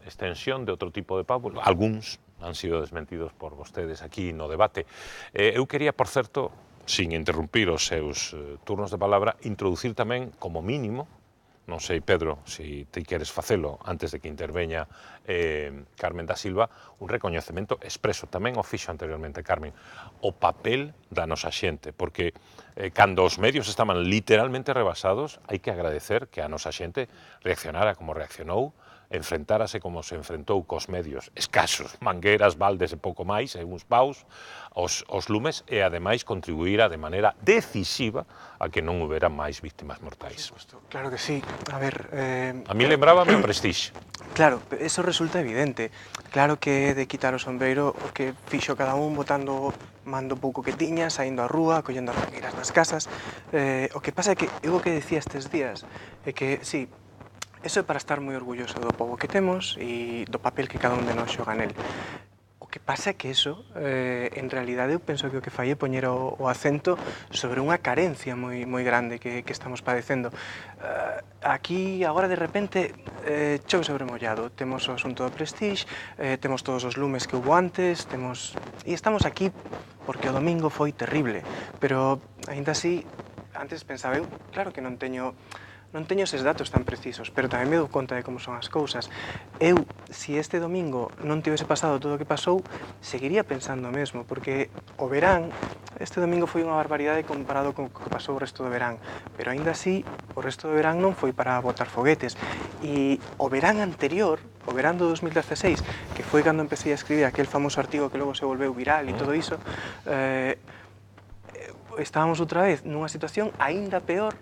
A: extensión de outro tipo de pavos, algúns han sido desmentidos por vostedes aquí no debate. Eu quería, por certo, sin interrumpir os seus turnos de palabra, introducir tamén, como mínimo, non sei, Pedro, se ti queres facelo antes de que interveña Carmen da Silva, un recoñecemento expreso, tamén o fixo anteriormente Carmen, o papel da nosa xente, porque cando os medios estaban literalmente rebasados, hai que agradecer que a nosa xente reaccionara como reaccionou, enfrentárase como se enfrentou cos medios escasos, mangueras, baldes e pouco máis, e uns paus, os lumes, e ademais contribuíra de maneira decisiva a que non houbera máis víctimas mortais.
G: Claro que sí. A ver...
A: A mí lembrábame o Prestige.
G: Claro, eso resulta evidente. Claro que de quitar o sombreiro o que fixo cada un botando mando pouco que tiña, saindo á rúa, collendo as mangueiras nas casas. O que pasa é que eu o que decía estes días é que, sí, eso é para estar moi orgulloso do pobo que temos e do papel que cada un de nós xoga nel. O que pasa é que eso, en realidade, eu penso que o que fai é poñer o acento sobre unha carencia moi grande que estamos padecendo. Aquí, agora, de repente, chove sobre mollado. Temos o asunto do Prestige, temos todos os lumes que hubo antes, e estamos aquí porque o domingo foi terrible. Pero, aínda así, antes pensaba eu, claro que non teño eses datos tan precisos, pero tamén me dou conta de como son as cousas. Eu, se este domingo non tivese pasado todo o que pasou, seguiría pensando o mesmo, porque o verán, este domingo foi unha barbaridade comparado con o que pasou o resto do verán, pero aínda así, o resto do verán non foi para botar foguetes. E o verán anterior, o verán do 2016, que foi cando empecé a escribir aquel famoso artigo que logo se volveu viral e todo iso, estábamos outra vez nunha situación aínda peor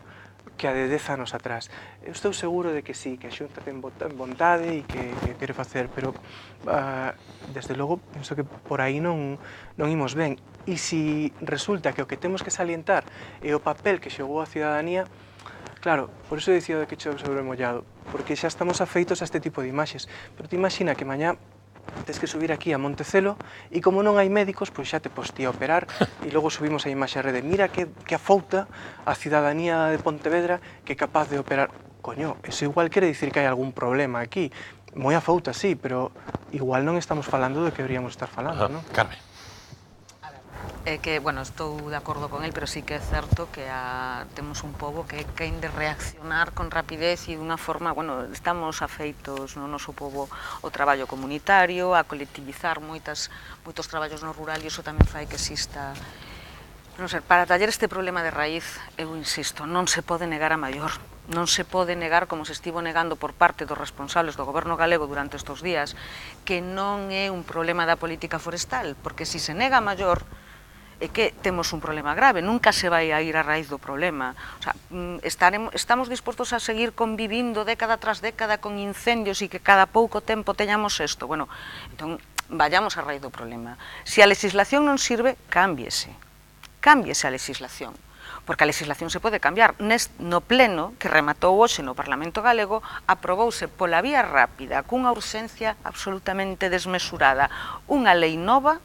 G: que a de 10 anos atrás. Eu estou seguro de que sí, que a Xunta ten vontade e que quere facer, pero desde logo penso que por aí non imos ben. E se resulta que o que temos que salientar é o papel que xogou a cidadanía, claro, por iso dicía de que chove sobre mollado, porque xa estamos afeitos a este tipo de imaxes, pero te imagina que mañá tens que subir aquí a Montecelo e como non hai médicos, pois xa te postía a operar e logo subimos a imaxe a rede. Mira que afouta a cidadanía de Pontevedra que é capaz de operar. Coño, eso igual quere dicir que hai algún problema aquí. Moi afouta, sí, pero igual non estamos falando do que deberíamos estar falando, non?
A: Carmen.
F: É que, bueno, estou de acordo con el, pero sí que é certo que temos un pobo que quen de reaccionar con rapidez e dunha forma, bueno, estamos afeitos no noso pobo o traballo comunitario, a colectivizar moitos traballos no rural e iso tamén fai que exista. Non sei, para tallar este problema de raíz, eu insisto, non se pode negar a maior. Non se pode negar, como se estivo negando por parte dos responsables do goberno galego durante estes días, que non é un problema da política forestal, porque se se nega a maior, é que temos un problema grave, nunca se vai a ir a raíz do problema. O sea, estamos dispostos a seguir convivindo década tras década con incendios e que cada pouco tempo teñamos isto. Bueno, entón, vayamos a raíz do problema. Se a legislación non sirve, cámbiese a legislación, porque a legislación se pode cambiar. No pleno que rematou hoxe no Parlamento Galego, aprobouse pola vía rápida, cunha urxencia absolutamente desmesurada, unha lei nova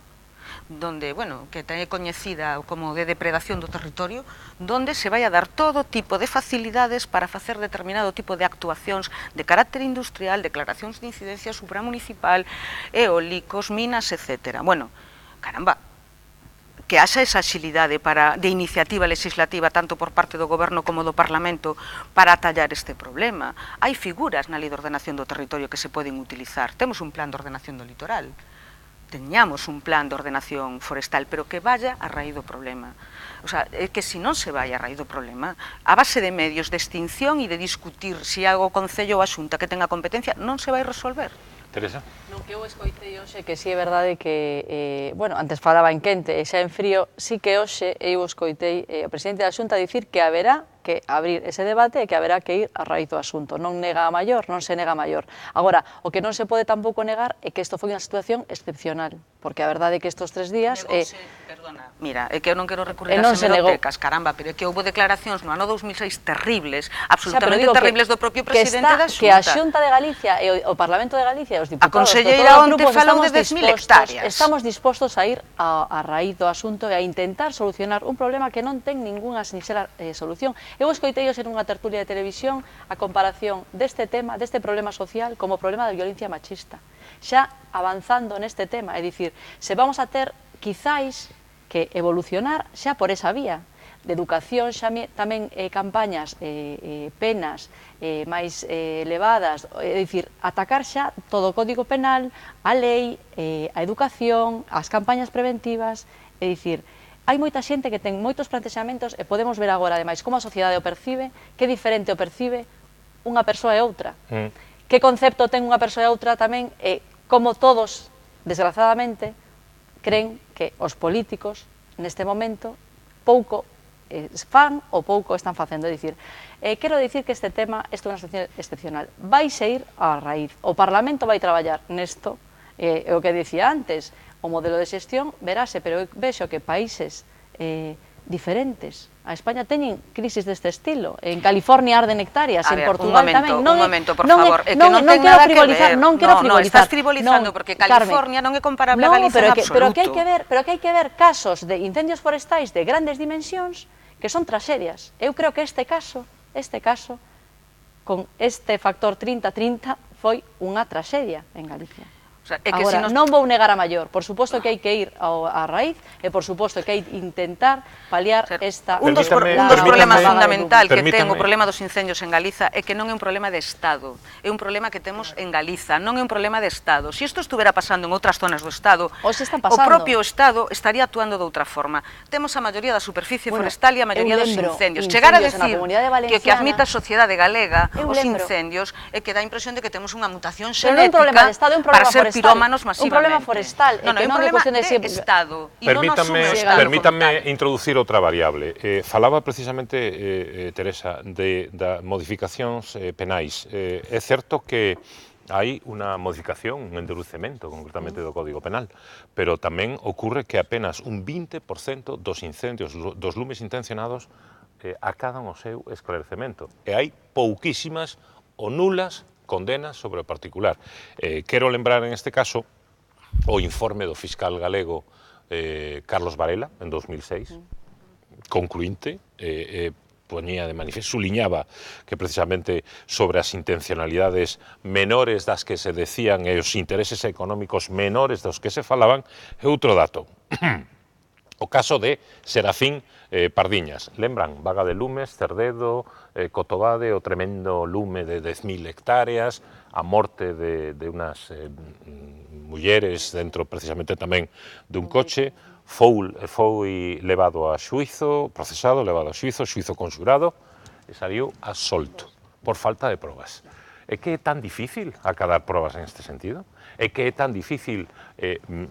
F: donde, bueno, que é coñecida como de depredación do territorio, donde se vai a dar todo tipo de facilidades para facer determinado tipo de actuacións de carácter industrial, declaracións de incidencia supramunicipal, eólicos, minas, etc. Bueno, caramba, que haxa esa axilidade de iniciativa legislativa tanto por parte do Goberno como do Parlamento para atallar este problema. Hai figuras na Lei de Ordenación do Territorio que se poden utilizar. Temos un plan de ordenación do litoral. Teñamos un plan de ordenación forestal, pero que vaya a raíz do problema. O sea, é que se non se vai a raíz do problema, a base de medios de extinción e de discutir se hai o Concello ou a Xunta que ten a competencia, non se vai resolver.
A: Teresa?
D: Non, que eu escoitei hoxe que si é verdade que, bueno, antes falaba en quente e xa en frío, si que hoxe eu escoitei o presidente da Xunta dicir que haberá que abrir ese debate e que haberá que ir a raíz do asunto. Non nega a maior, non se nega a maior. Agora, o que non se pode tampouco negar é que isto foi unha situación excepcional, porque a verdade é que estes 3 días...
F: Perdona, mira, é que eu non quero recurrir ás hemerotecas, caramba, pero é que houve declaracións no ano 2006 terribles, absolutamente terribles do propio presidente da Xunta.
D: Que a Xunta de Galicia e o Parlamento de Galicia e os diputados...
F: A conselleira onte falou de 10.000 hectáreas.
D: Estamos dispostos a ir a raíz do asunto e a intentar solucionar un problema que non ten ningunha sinxela solución. Eu escoitei hoxe nunha tertulia de televisión a comparación deste tema, deste problema social, como problema de violencia machista. Xa avanzando neste tema, é dicir, se vamos a ter, quizáis, que evolucionar xa por esa vía de educación, xa tamén campañas, penas máis elevadas, é dicir, atacar xa todo o Código Penal, a lei, a educación, as campañas preventivas, é dicir, hai moita xente que ten moitos plantexamentos e podemos ver agora, ademais, como a sociedade o percibe, que diferente o percibe unha persoa e outra. que concepto ten unha persoa e outra tamén, e como todos, desgraciadamente, creen que os políticos, neste momento, pouco fan ou pouco están facendo. É dicir, quero dicir que este tema, isto é unha situación excepcional, vaise ir á raíz. O Parlamento vai traballar nesto, é o que dicía antes, o modelo de xestión verase, pero eu vexo que países diferentes a España teñen crisis deste estilo. En California arden hectáreas, en Portugal tamén.
F: Un momento, por favor, é que non ten nada que ver.
D: Non quero frivolizar.
F: Estás frivolizando, porque California non é comparable a Galicia en absoluto.
D: Pero que hai que ver casos de incendios forestais de grandes dimensións que son tragedias. Eu creo que este caso, con este factor 30-30, foi unha tragedia en Galicia. Agora, non vou negar a maior, por suposto que hai que ir á raíz e por suposto que hai que intentar paliar esta...
F: Un dos problemas fundamental que ten o problema dos incendios en Galiza é que non é un problema de Estado, é un problema que temos en Galiza, non é un problema de Estado. Se isto estuvera pasando en outras zonas do Estado, o propio Estado estaría actuando de outra forma. Temos a maioría da superficie forestal e a maioría dos incendios. Chegar a decir que admita a sociedade galega os incendios é que dá a impresión de que temos unha mutación xenética para ser pirómanos masivamente.
D: Un problema forestal,
F: é un problema de Estado.
A: Permítanme introducir outra variable. Falaba precisamente, Teresa, da modificacións penais. É certo que hai unha modificación, un endurecemento concretamente do Código Penal, pero tamén ocurre que apenas un 20% dos incendios, dos lumes intencionados, acadan o seu esclarecemento. E hai pouquísimas ou nulas condenas sobre o particular. Quero lembrar en este caso o informe do fiscal galego Carlos Varela en 2006, concluinte, poñía de manifiesto, suliñaba que precisamente sobre as intencionalidades menores das que se decían e os intereses económicos menores dos que se falaban. E outro dato, o caso de Serafín Pardiñas. Lembran? Vaga de Lumes, Cerdedo, Cotobade, o tremendo lume de 10.000 hectáreas, a morte de unhas mulleres dentro precisamente tamén dun coche. Foi levado a xuizo, procesado, levado a xuizo, xuizo conxurado, e saliu absolto por falta de probas. É que é tan difícil acadar probas en este sentido? É que é tan difícil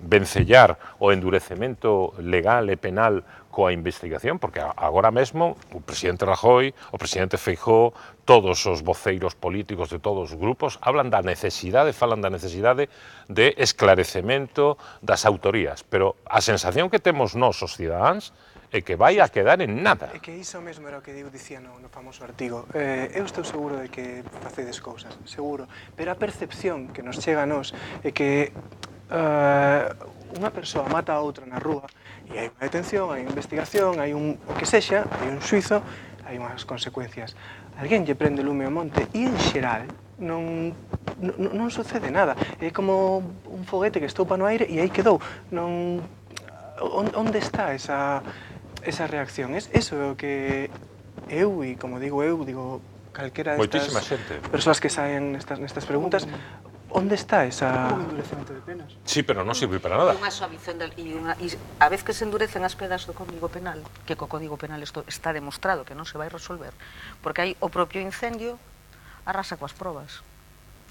A: vencellar o endurecemento legal e penal coa investigación? Porque agora mesmo o presidente Rajoy, o presidente Feijóo, todos os voceiros políticos de todos os grupos falan da necesidade de esclarecemento das autorías, pero a sensación que temos nós, os cidadáns, é que vai a quedar en nada.
G: É que iso mesmo era o que eu dicía no famoso artigo. Eu estou seguro de que facedes cousas, seguro, pero a percepción que nos chega a nós é que unha persoa mata a outra na rúa e hai unha detención, hai unha investigación, hai o que sexa, hai un xuizo, hai unhas consecuencias. Alguén lle prende lume ao monte e, en xeral, non sucede nada. É como un foguete que estoupa no aire e aí quedou. Onde está esa reacción? Eso é o que eu, e como digo eu, digo calquera destas persoas que saen nestas preguntas, onde está esa...
C: Un endurecemento de penas.
A: Sí, pero non sirve para nada.
F: Unha suavición, e a vez que se endurecen as penas do Código Penal, que co Código Penal isto está demostrado que non se vai resolver, porque hai o propio incendio arrasa coas probas,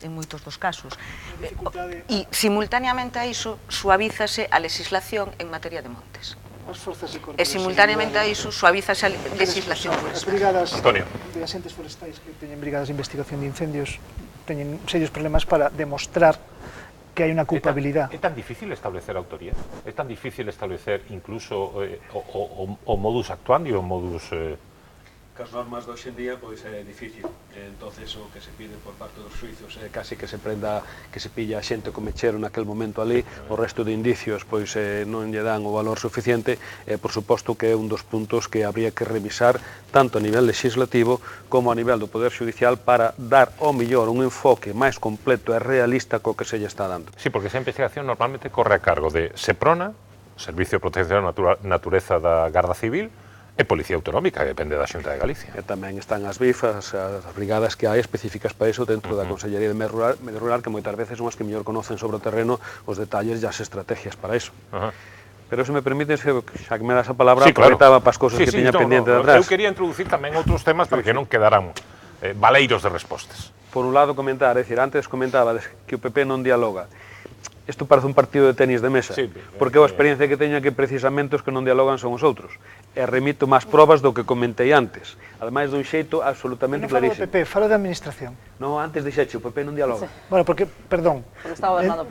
F: en moitos dos casos. E, simultaneamente a iso, suavízase a legislación en materia de montes. E, simultaneamente a iso, suavízase a legislación forestal.
C: As brigadas de axentes forestais que teñen brigadas de investigación de incendios teñen serios problemas para demostrar que hai unha culpabilidade.
A: É tan difícil establecer autoría? É tan difícil establecer incluso o modus actuandi, o modus...
B: Cas normas de hoxe en día pois é difícil. Entonces o que se pide por parte dos xuizos é casi que se prenda, que se pilla a xente co mechero naquel momento ali, o resto de indicios pois non lle dan o valor suficiente, e por suposto que é un dos puntos que habría que revisar tanto a nivel legislativo como a nivel do Poder Judicial para dar ao mellor un enfoque máis completo e realista co que se lle está dando.
A: Sí, porque esa investigación normalmente corre a cargo de Seprona, Servicio de Protección da Natureza da Garda Civil, e Policía Autonómica, que depende da Xunta de Galicia.
B: E tamén están as BIF, as brigadas que hai específicas para iso dentro da Consellería de Medio Rural, que moitas veces son as que mellor conocen sobre o terreno os detalles e as estrategias para iso. Pero se me permites, xa que me das a palabra, aproveitaba para as cousas que tiña pendiente de atrás.
A: Eu quería introducir tamén outros temas para que non quedaran valeiros de respostas.
B: por un lado comentar, é dicir, antes comentaba que o PP non dialoga. Isto parece un partido de tenis de mesa, porque a experiencia que teño é que precisamente os que non dialogan son os outros. E remito máis probas do que comentei antes, ademais dun xeito absolutamente clarísimo.
C: Non falo do PP, falo da administración.
B: Non, antes dixeche, o PP non dialoga.
C: Bueno, porque, perdón,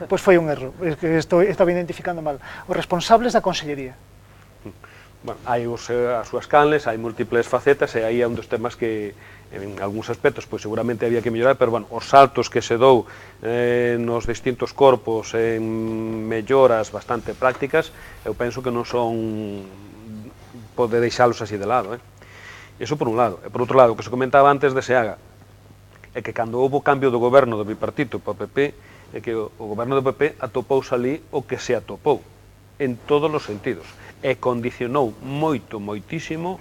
C: pois foi un erro, estaba identificando mal. Os responsables da Consellería.
B: Bueno, hai as súas canles, hai múltiples facetas, e aí é un dos temas que en algúns aspectos pois seguramente había que mellorar, pero bueno, os saltos que se dou nos distintos corpos en melloras bastante prácticas, eu penso que non son pode deixalos así de lado, Iso por un lado. E por outro lado, o que se comentaba antes de Seaga, é que cando houve o cambio do goberno do bipartito para o PP, é que o goberno do PP atopouse ali o que se atopou, en todos os sentidos, e condicionou moitísimo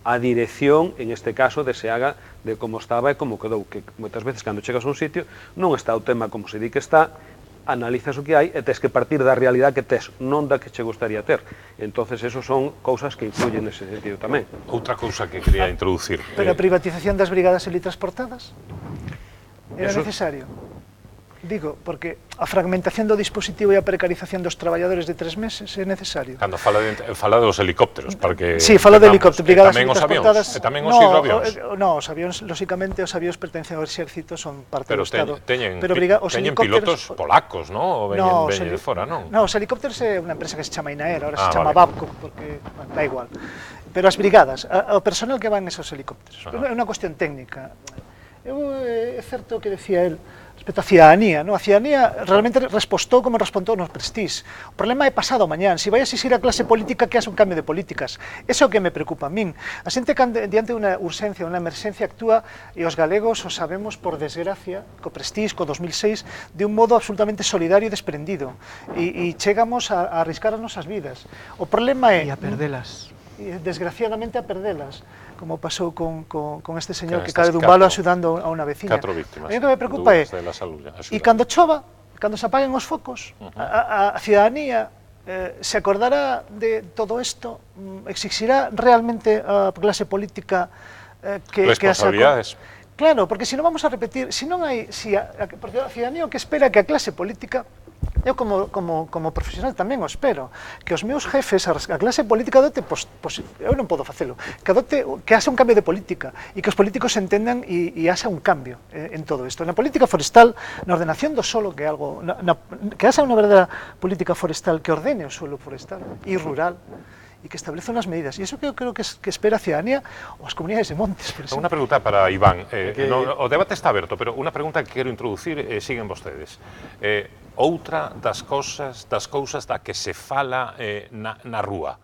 B: a dirección, en este caso, de Seaga, de como estaba e como quedou, que moitas veces cando chegas a un sitio non está o tema como se di que está, analizas o que hai e tes que partir da realidade que tes, non da que che gustaría ter. Entonces, esos son cousas que influyen nese sentido tamén.
A: Outra cousa que quería introducir.
C: Pero a privatización das brigadas helitransportadas era necesario? Digo, porque a fragmentación do dispositivo e a precarización dos traballadores de 3 meses é necesario.
A: Cando fala dos helicópteros, porque...
C: Sí, falo de helicópteros, brigadas
A: tamén os avións, e tamén os hidroavións.
C: No, os avións, lóxicamente, os avións pertencen ao exército, son parte do Estado.
A: Teñen pilotos polacos, non? Ou veñen de fora, non?
C: Non, os helicópteros é unha empresa que se chama Inaer, ahora se chama Babcock, porque da igual. Pero as brigadas, o personal que van nesos helicópteros, é unha cuestión técnica. É certo que decía el, respecto á cidadanía, a cidadanía realmente respostou como respontou nos Prestige. O problema é pasado mañán, se vai exixir a clase política que haxe un cambio de políticas. Eso é o que me preocupa a min. A xente diante de unha urxencia, unha emerxencia actúa, e os galegos o sabemos por desgracia, co Prestige, co 2006, de un modo absolutamente solidario e desprendido. E chegamos a arriscar as nosas vidas. O problema é...
G: E a perdelas.
C: Desgraciadamente a perdelas, como pasou con este señor que cae dun valo axudando a unha veciña.
A: 4 víctimas.
C: O que me preocupa é, e cando chova, cando se apaguen os focos, a cidadanía se acordará de todo isto, exixirá realmente a clase política que
A: responsabilidades.
C: Claro, porque se non vamos a repetir, se non hai, porque a cidadanía o que espera que a clase política, eu como profesional tamén o espero, que os meus jefes, a clase política adote, eu non podo facelo, que haxa un cambio de política e que os políticos entendan e haxa un cambio en todo isto. Na política forestal, na ordenación do solo, que é algo, que haxa unha verdadera política forestal que ordene o suelo forestal e rural, e que establece unhas medidas. E iso que eu creo que espera a cidadanía ou as comunidades de montes, por exemplo.
A: Unha pregunta para Iván. O debate está aberto, pero unha pregunta que quero introducir, siguen vostedes. Outra das cousas da que se fala na rúa.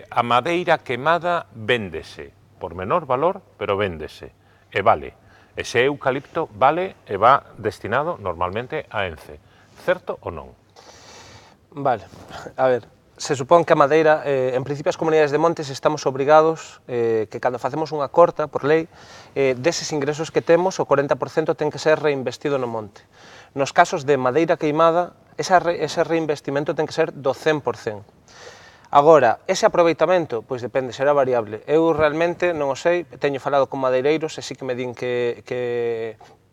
A: A madeira quemada véndese por menor valor, pero véndese, e vale. Ese eucalipto vale e va destinado normalmente a Ence. Certo ou non?
E: Vale, a ver, se supón que a madeira, en principio as comunidades de montes estamos obrigados que cando facemos unha corta, por lei, deses ingresos que temos, o 40% ten que ser reinvestido no monte. Nos casos de madeira queimada, ese reinvestimento ten que ser do 100%. Agora, ese aproveitamento, pois depende, será variable. Eu realmente non o sei, teño falado con madeireiros e sí que me din que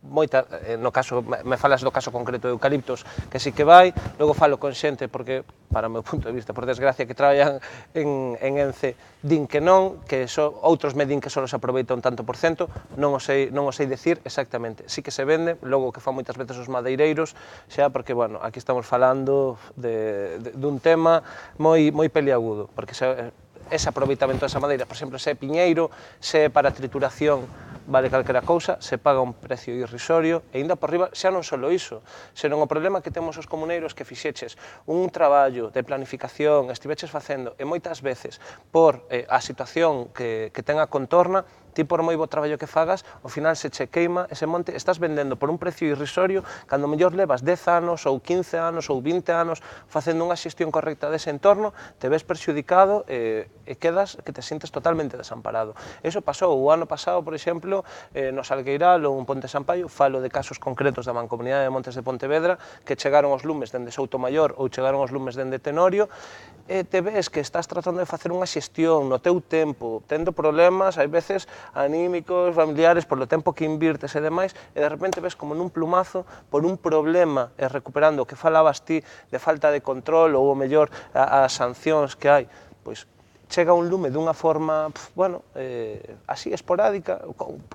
E: moita, no caso, me falas do caso concreto de eucaliptos, que sí que vai, logo falo con xente, porque, para o meu punto de vista, por desgracia, que traballan en Ence, din que non, que outros me din que só se aproveita un tanto por cento, non o sei decir exactamente. Sí que se vende, logo que fan moitas veces os madeireiros, xa porque, bueno, aquí estamos falando dun tema moi peliagudo, porque ese aproveitamento desa madeira, por exemplo, se é piñeiro, se é para trituración, vale calquera cousa, se paga un precio irrisorio, e ainda por riba, xa non só iso, senón o problema que temos os comuneiros que fixeches un traballo de planificación, estiveches facendo, e moitas veces, por a situación que ten a contorna, ti por moi bo traballo que fagas, ao final se che queima ese monte, estás vendendo por un precio irrisorio, cando mellor levas 10 anos, ou 15 anos, ou 20 anos, facendo unha xestión correcta dese entorno, te ves perxudicado e quedas que te sientes totalmente desamparado. Eso pasou o ano pasado, por exemplo, exemplo, no Salgueiral ou en Ponte Sampaio, falo de casos concretos da Mancomunidade de Montes de Pontevedra, que chegaron os lumes dende Soutomaior ou chegaron os lumes dende Tenorio, e te ves que estás tratando de facer unha xestión no teu tempo, tendo problemas, hai veces, anímicos, familiares, por o tempo que invirtes e demais, e de repente ves como nun plumazo, por un problema, e recuperando o que falabas ti de falta de control ou o mellor as sancións que hai, pois chega un lume dunha forma, bueno, así esporádica,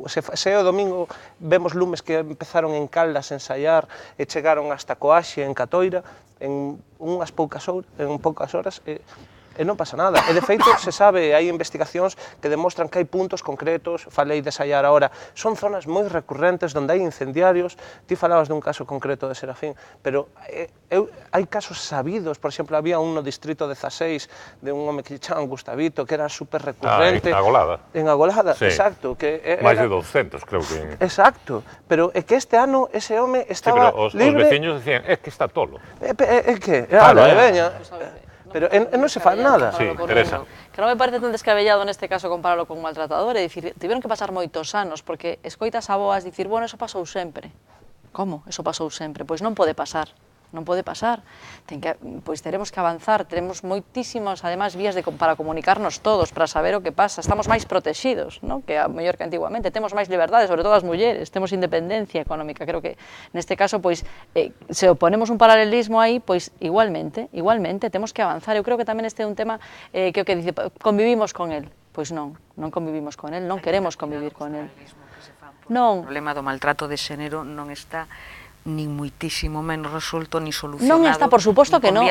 E: se o domingo vemos lumes que empezaron en Caldas a ensaiar e chegaron hasta Coaxe, en Catoira, en unhas poucas horas, e non pasa nada. E de feito, se sabe, hai investigacións que demostran que hai puntos concretos, falei de Saiar agora, son zonas moi recurrentes onde hai incendiarios, ti falabas dun caso concreto de Serafín, pero hai casos sabidos, por exemplo, había un no distrito 16 de un home que chaman Gustavito, que era super recurrente.
A: En Agolada.
E: En Agolada, exacto.
A: Máis de 200, creo que...
E: Exacto, pero é que este ano ese home estaba
A: libre... Sí,
E: pero
A: os veciños decían, é que está tolo.
E: É que, veña... Pero non se faz nada.
A: Sí, Teresa.
D: Que non me parece tan descabellado neste caso compararlo con un maltratador, é dicir, tiveron que pasar moitos anos, porque escoitas a boas dicir, bueno, eso pasou sempre. Como? Eso pasou sempre? Pois non pode pasar. Non pode pasar. Pois teremos que avanzar, teremos moitísimas, ademais, vías para comunicarnos todos, para saber o que pasa. Estamos máis protegidos, non? Que a mellor que antiguamente. Temos máis liberdade, sobre todo as mulleres, temos independencia económica. Creo que neste caso, pois, se oponemos un paralelismo aí, pois, igualmente, temos que avanzar. Eu creo que tamén este é un tema que o que dice, convivimos con el. Pois non convivimos con el, non queremos convivir con el.
F: Non. O problema do maltrato de xénero non está nin moitísimo menos resolto, ni solucionado.
D: Non está, por suposto que non,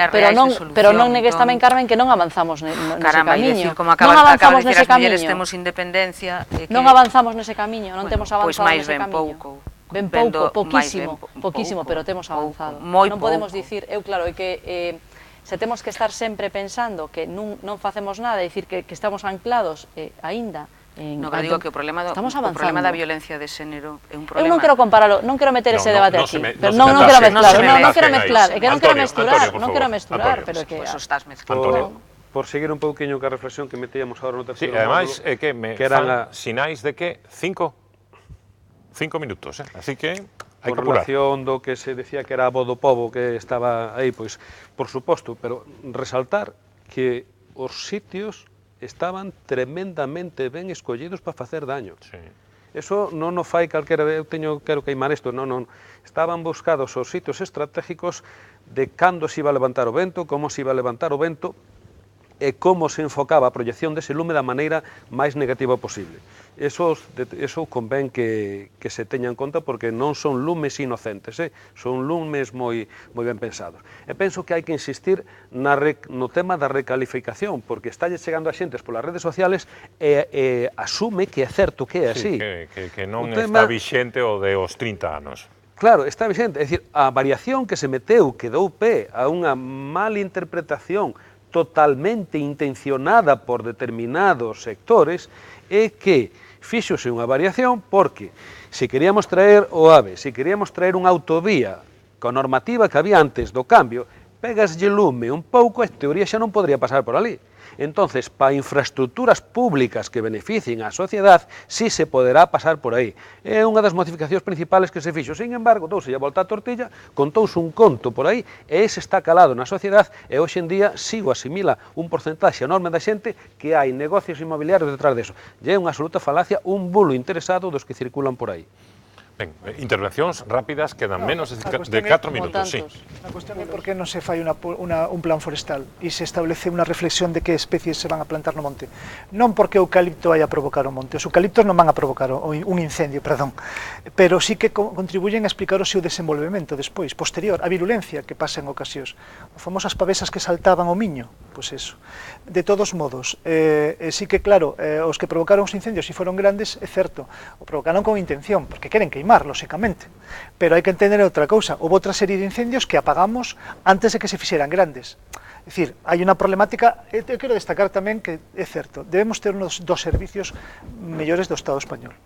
D: pero non negues tamén, Carmen, que non avanzamos nese camiño.
F: Como acaba de decir, as mulleres temos independencia...
D: Non avanzamos nese camiño, non temos avanzado nese camiño.
F: Ben
D: pouco, pouquísimo, pero temos avanzado. Non podemos dicir, claro, é que se temos que estar sempre pensando que non facemos nada, é dicir, que estamos anclados aínda.
F: No, que digo que o problema da violencia de xénero é un problema...
D: Eu non quero comparalo, non quero meter ese debate aquí. Non quero mezclar, é que non quero mesturar, pero que...
F: Pois estás mezclando.
B: Por seguir un pouquiño ca reflexión que metíamos agora no terceiro módulo...
A: Sí, ademais, é que me fan sinais de que 5 minutos, así que hai que apurar.
B: Por relación do que se decía que era a bo do pobo que estaba aí, pois, por suposto, pero resaltar que os sitios estaban tremendamente ben escollidos para facer daño.
A: Sí.
B: Eso non o fai calquera, eu quero queimar isto, non. Estaban buscados os sitios estratégicos de cando se iba a levantar o vento, como se iba a levantar o vento, e como se enfocaba a proyección dese lume da maneira máis negativa posible. Eso convén que se teña en conta porque non son lumes inocentes, son lumes moi ben pensados. E penso que hai que insistir no tema da recalificación, porque estálle chegando a xentes polas redes sociales e asume que é certo que é así.
A: Que non está vixente o de os 30 anos.
B: Claro, está vixente, é dicir, a variación que se meteu, que dou pé a unha mala interpretación totalmente intencionada por determinados sectores, é que fíxose unha variación porque se queríamos traer o AVE, se queríamos traer unha autovía con normativa que había antes do cambio, pegaslle lume un pouco e teoría xa non podría pasar por ali. Entonces, para infraestructuras públicas que beneficien á sociedade, sí se poderá pasar por aí. É unha das modificacións principales que se fixo. Sin embargo, touse a volta a tortilla, contouse un conto por aí, e ese está calado na sociedade, e hoxe en día sigo asimila un porcentaxe enorme da xente que hai negocios inmobiliarios detrás deso. E é unha absoluta falacia, un bulo interesado dos que circulan por aí.
A: Ben, intervencións rápidas, quedan menos de 4 minutos. Sí.
C: A cuestión é por que non se fai un plan forestal e se establece unha reflexión de que especies se van a plantar no monte. Non porque o eucalipto vai a provocar o monte, os eucaliptos non van a provocar un incendio, pero sí que contribuyen a explicar o seu desenvolvemento despois, posterior, a virulencia que pasa en ocasións. As famosas pavesas que saltaban o miño, pois eso. De todos modos, sí que claro, os que provocaron os incendios, se foron grandes, é certo, o provocaron con intención, porque queren queimar, lóxicamente, pero hai que entender outra cousa, houve outra serie de incendios que apagamos antes de que se fixeran grandes. É dicir, hai unha problemática, eu quero destacar tamén que é certo, debemos ter uns dos servicios mellores do Estado español,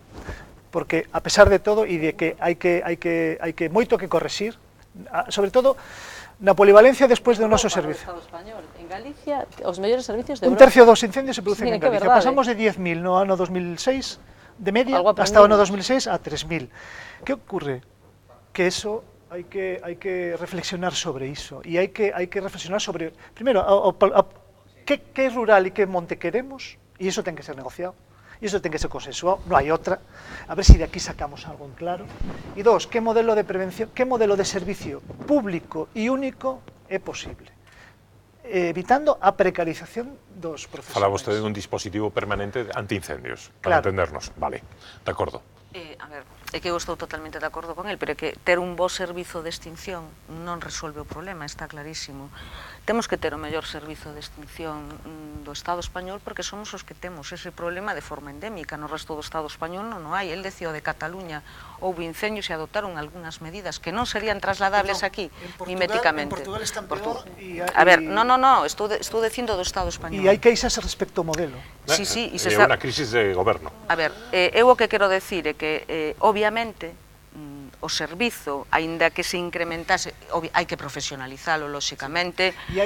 C: porque a pesar de todo e de que hai que moito que correxir, sobre todo na polivalencia despois do noso servicio.
D: En Galicia, os mellores servicios de
C: Europa. Un tercio dos incendios se producen en Galicia. Pasamos de 10.000 no ano 2006 de media
D: Algo
C: hasta o ano
D: aprendimos.
C: 2006 a 3.000. Que ocurre? Que eso hai que reflexionar sobre iso e hai que reflexionar sobre, primeiro, que rural e que monte queremos, e iso ten que ser negociado, e iso ten que ser consensuado, non hai outra, a ver se de aquí sacamos algo en claro. E dos, que modelo de prevención, que modelo de servicio público e único é posible, evitando a precarización dos profesionais.
A: Falaba vostede dun dispositivo permanente antiincendios, para
C: Claro.
A: entendernos. Vale, de acordo.
F: A ver, é que eu estou totalmente de acordo con el, pero é que ter un bo servizo de extinción non resolve o problema, está clarísimo. Temos que ter o mellor servizo de extinción do Estado español porque somos os que temos ese problema de forma endémica. No resto do Estado español non o hai. El decía o de Cataluña, houve incendios e adoptaron algunhas medidas que non serían trasladables aquí, miméticamente.
C: En Portugal están peor
F: A ver, non, estou dicindo do Estado español.
C: E hai queixas respecto ao modelo.
F: Sí, sí,
A: É unha crisis de goberno.
F: A ver, eu o que quero decir é que, obviamente, o servizo, aínda que se incrementase, hai que profesionalizalo, lóxicamente.
C: E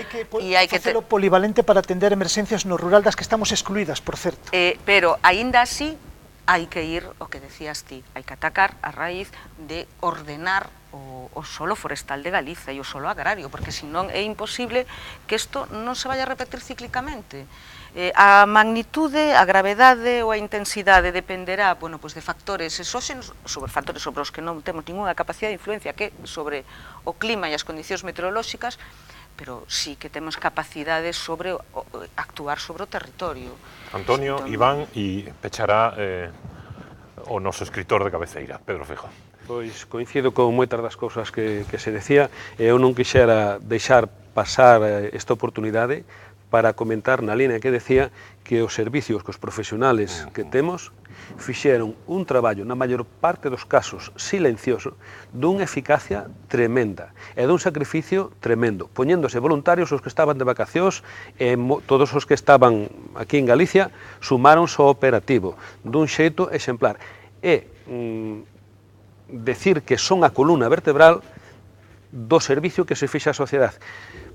C: hai que facelo polivalente para atender emerxencias no rural das que estamos excluídas, por certo.
F: Pero, aínda así, hai que ir, o que decías ti, hai que atacar a raíz de ordenar o solo forestal de Galiza e o solo agrario, porque senón é imposible que isto non se vaya a repetir cíclicamente. A magnitude, a gravedade ou a intensidade dependerá, bueno, pois de factores exóxenos, sobre factores sobre os que non temos ninguna capacidade de influencia, que sobre o clima e as condicións meteorolóxicas, pero sí que temos capacidade sobre actuar sobre o territorio.
A: Antonio, Iván, e pechará o noso escritor de cabeceira, Pedro Feijóo.
B: Pois coincido con moitas das cousas que se decía, e eu non quixera deixar pasar esta oportunidade para comentar na línea que decía que os servicios, que os profesionales que temos fixeron un traballo, na maior parte dos casos, silencioso, dunha eficacia tremenda e dun sacrificio tremendo, poñéndose voluntarios os que estaban de vacacións e todos os que estaban aquí en Galicia sumáronse ao operativo dun xeito exemplar. E decir que son a columna vertebral do servicio que se fixa a sociedade.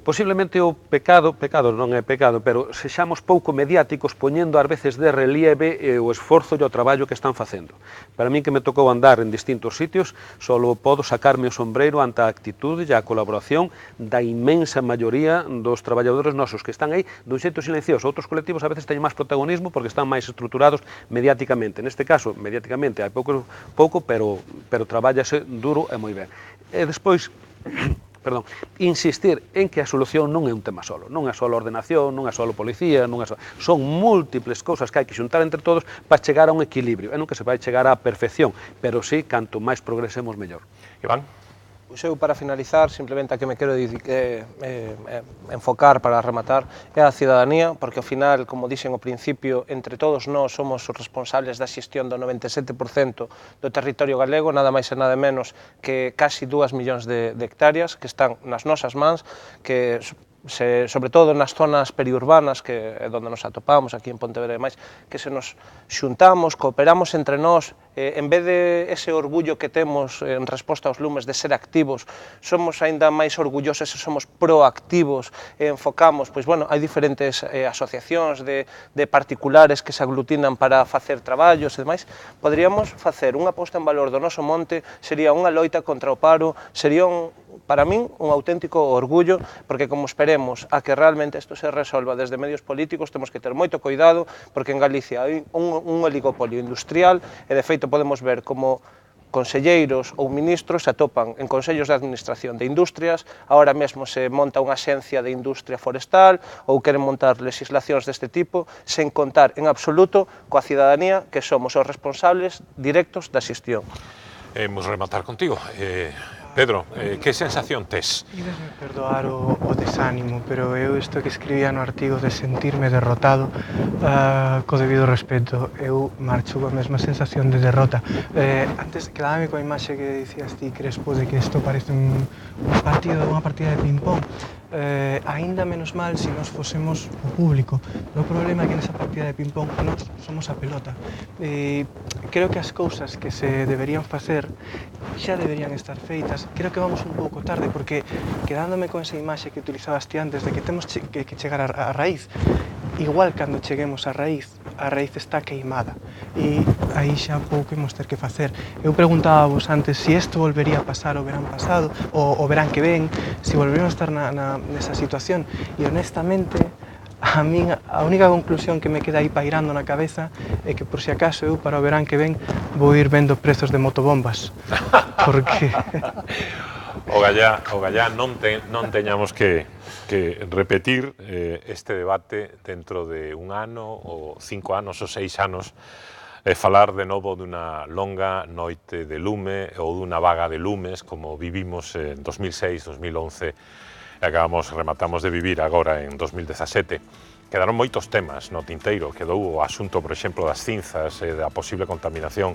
B: Posiblemente o pecado non é pecado, pero sexamos pouco mediáticos poñendo ás veces de relieve o esforzo e o traballo que están facendo. Para min que me tocou andar en distintos sitios, solo podo sacarme o sombreiro ante a actitude e a colaboración da inmensa maioría dos traballadores nosos que están aí dun xeito silencioso. Outros colectivos a veces teñen máis protagonismo porque están máis estruturados mediáticamente. Neste caso, mediáticamente hai pouco, pero trabállase duro e moi ben. E despois insistir en que a solución non é un tema solo, non é só a ordenación, non é só a policía, son múltiples cousas que hai que xuntar entre todos para chegar a un equilibrio, e non que se vai chegar á perfección, pero sí, canto máis progresemos, mellor.
A: Iván?
E: Pois eu, para finalizar, simplemente a que me quero enfocar para rematar é a cidadanía, porque ao final, como dixen ao principio, entre todos nós somos os responsables da xestión do 97% do territorio galego, nada máis e nada menos que casi 2 millóns de hectáreas que están nas nosas mans, que sobre todo nas zonas periurbanas, que é onde nos atopamos aquí en Pontevedra e máis, que se nos xuntamos, cooperamos entre nós, en vez de ese orgullo que temos en resposta aos lumes de ser activos, somos aínda máis orgullosos e somos proactivos e enfocamos, pois bueno, hai diferentes asociacións de particulares que se aglutinan para facer traballos e demais, poderíamos facer unha posta en valor do noso monte, sería unha loita contra o paro, sería para min un auténtico orgullo, porque como esperemos a que realmente isto se resolva desde medios políticos, temos que ter moito cuidado, porque en Galicia hai un oligopolio industrial e de feito podemos ver como conselleiros ou ministros se atopan en consellos de administración de industrias, agora mesmo se monta unha axencia de industria forestal ou queren montar legislacións deste tipo, sen contar en absoluto coa cidadanía que somos os responsables directos da xestión.
A: Vamos rematar contigo. Pedro, que sensación tes?
G: Ibesme perdoar o desánimo, pero eu isto que escribía no artigo de sentirme derrotado, co debido respeto, eu marcho coa mesma sensación de derrota. Antes quedábame coa imaxe que dicías ti, Crespo, de que isto parece unha partida de ping-pong. Aínda menos mal se nós fosemos o público. O problema é que nesa partida de ping-pong nós somos a pelota. Creo que as cousas que se deberían facer xa deberían estar feitas. Creo que vamos un pouco tarde, porque quedándome con esa imaxe que utilizabas ti antes de que temos que chegar á raíz, igual cando cheguemos á raíz a raíz está queimada e aí xa pouco imos ter que facer. Eu preguntábamos antes se isto volvería a pasar o verán pasado, o verán que ven, se volveríamos a estar nesa situación, e honestamente a única conclusión que me queda aí pairando na cabeza é que por si acaso eu para o verán que ven vou ir vendo prezos de motobombas, porque
A: o Gallá non teñamos que repetir este debate dentro de un ano, ou 5 anos, ou 6 anos, falar de novo dunha longa noite de lume ou dunha vaga de lumes como vivimos en 2006, 2011 e rematamos de vivir agora en 2017. Quedaron moitos temas no tinteiro, quedou o asunto, por exemplo, das cinzas e da posible contaminación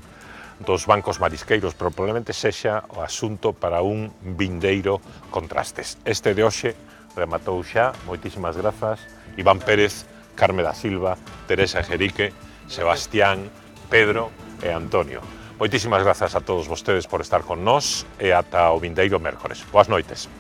A: dos bancos marisqueiros, pero probablemente sexa o asunto para un vindeiro contrastes. Este de hoxe rematou xa, moitísimas grazas, Iván Pérez, Carme da Silva, Teresa Jerique, Sebastián, Pedro e Antonio. Moitísimas grazas a todos vostedes por estar con nós e ata o vindeiro mércores. Boas noites.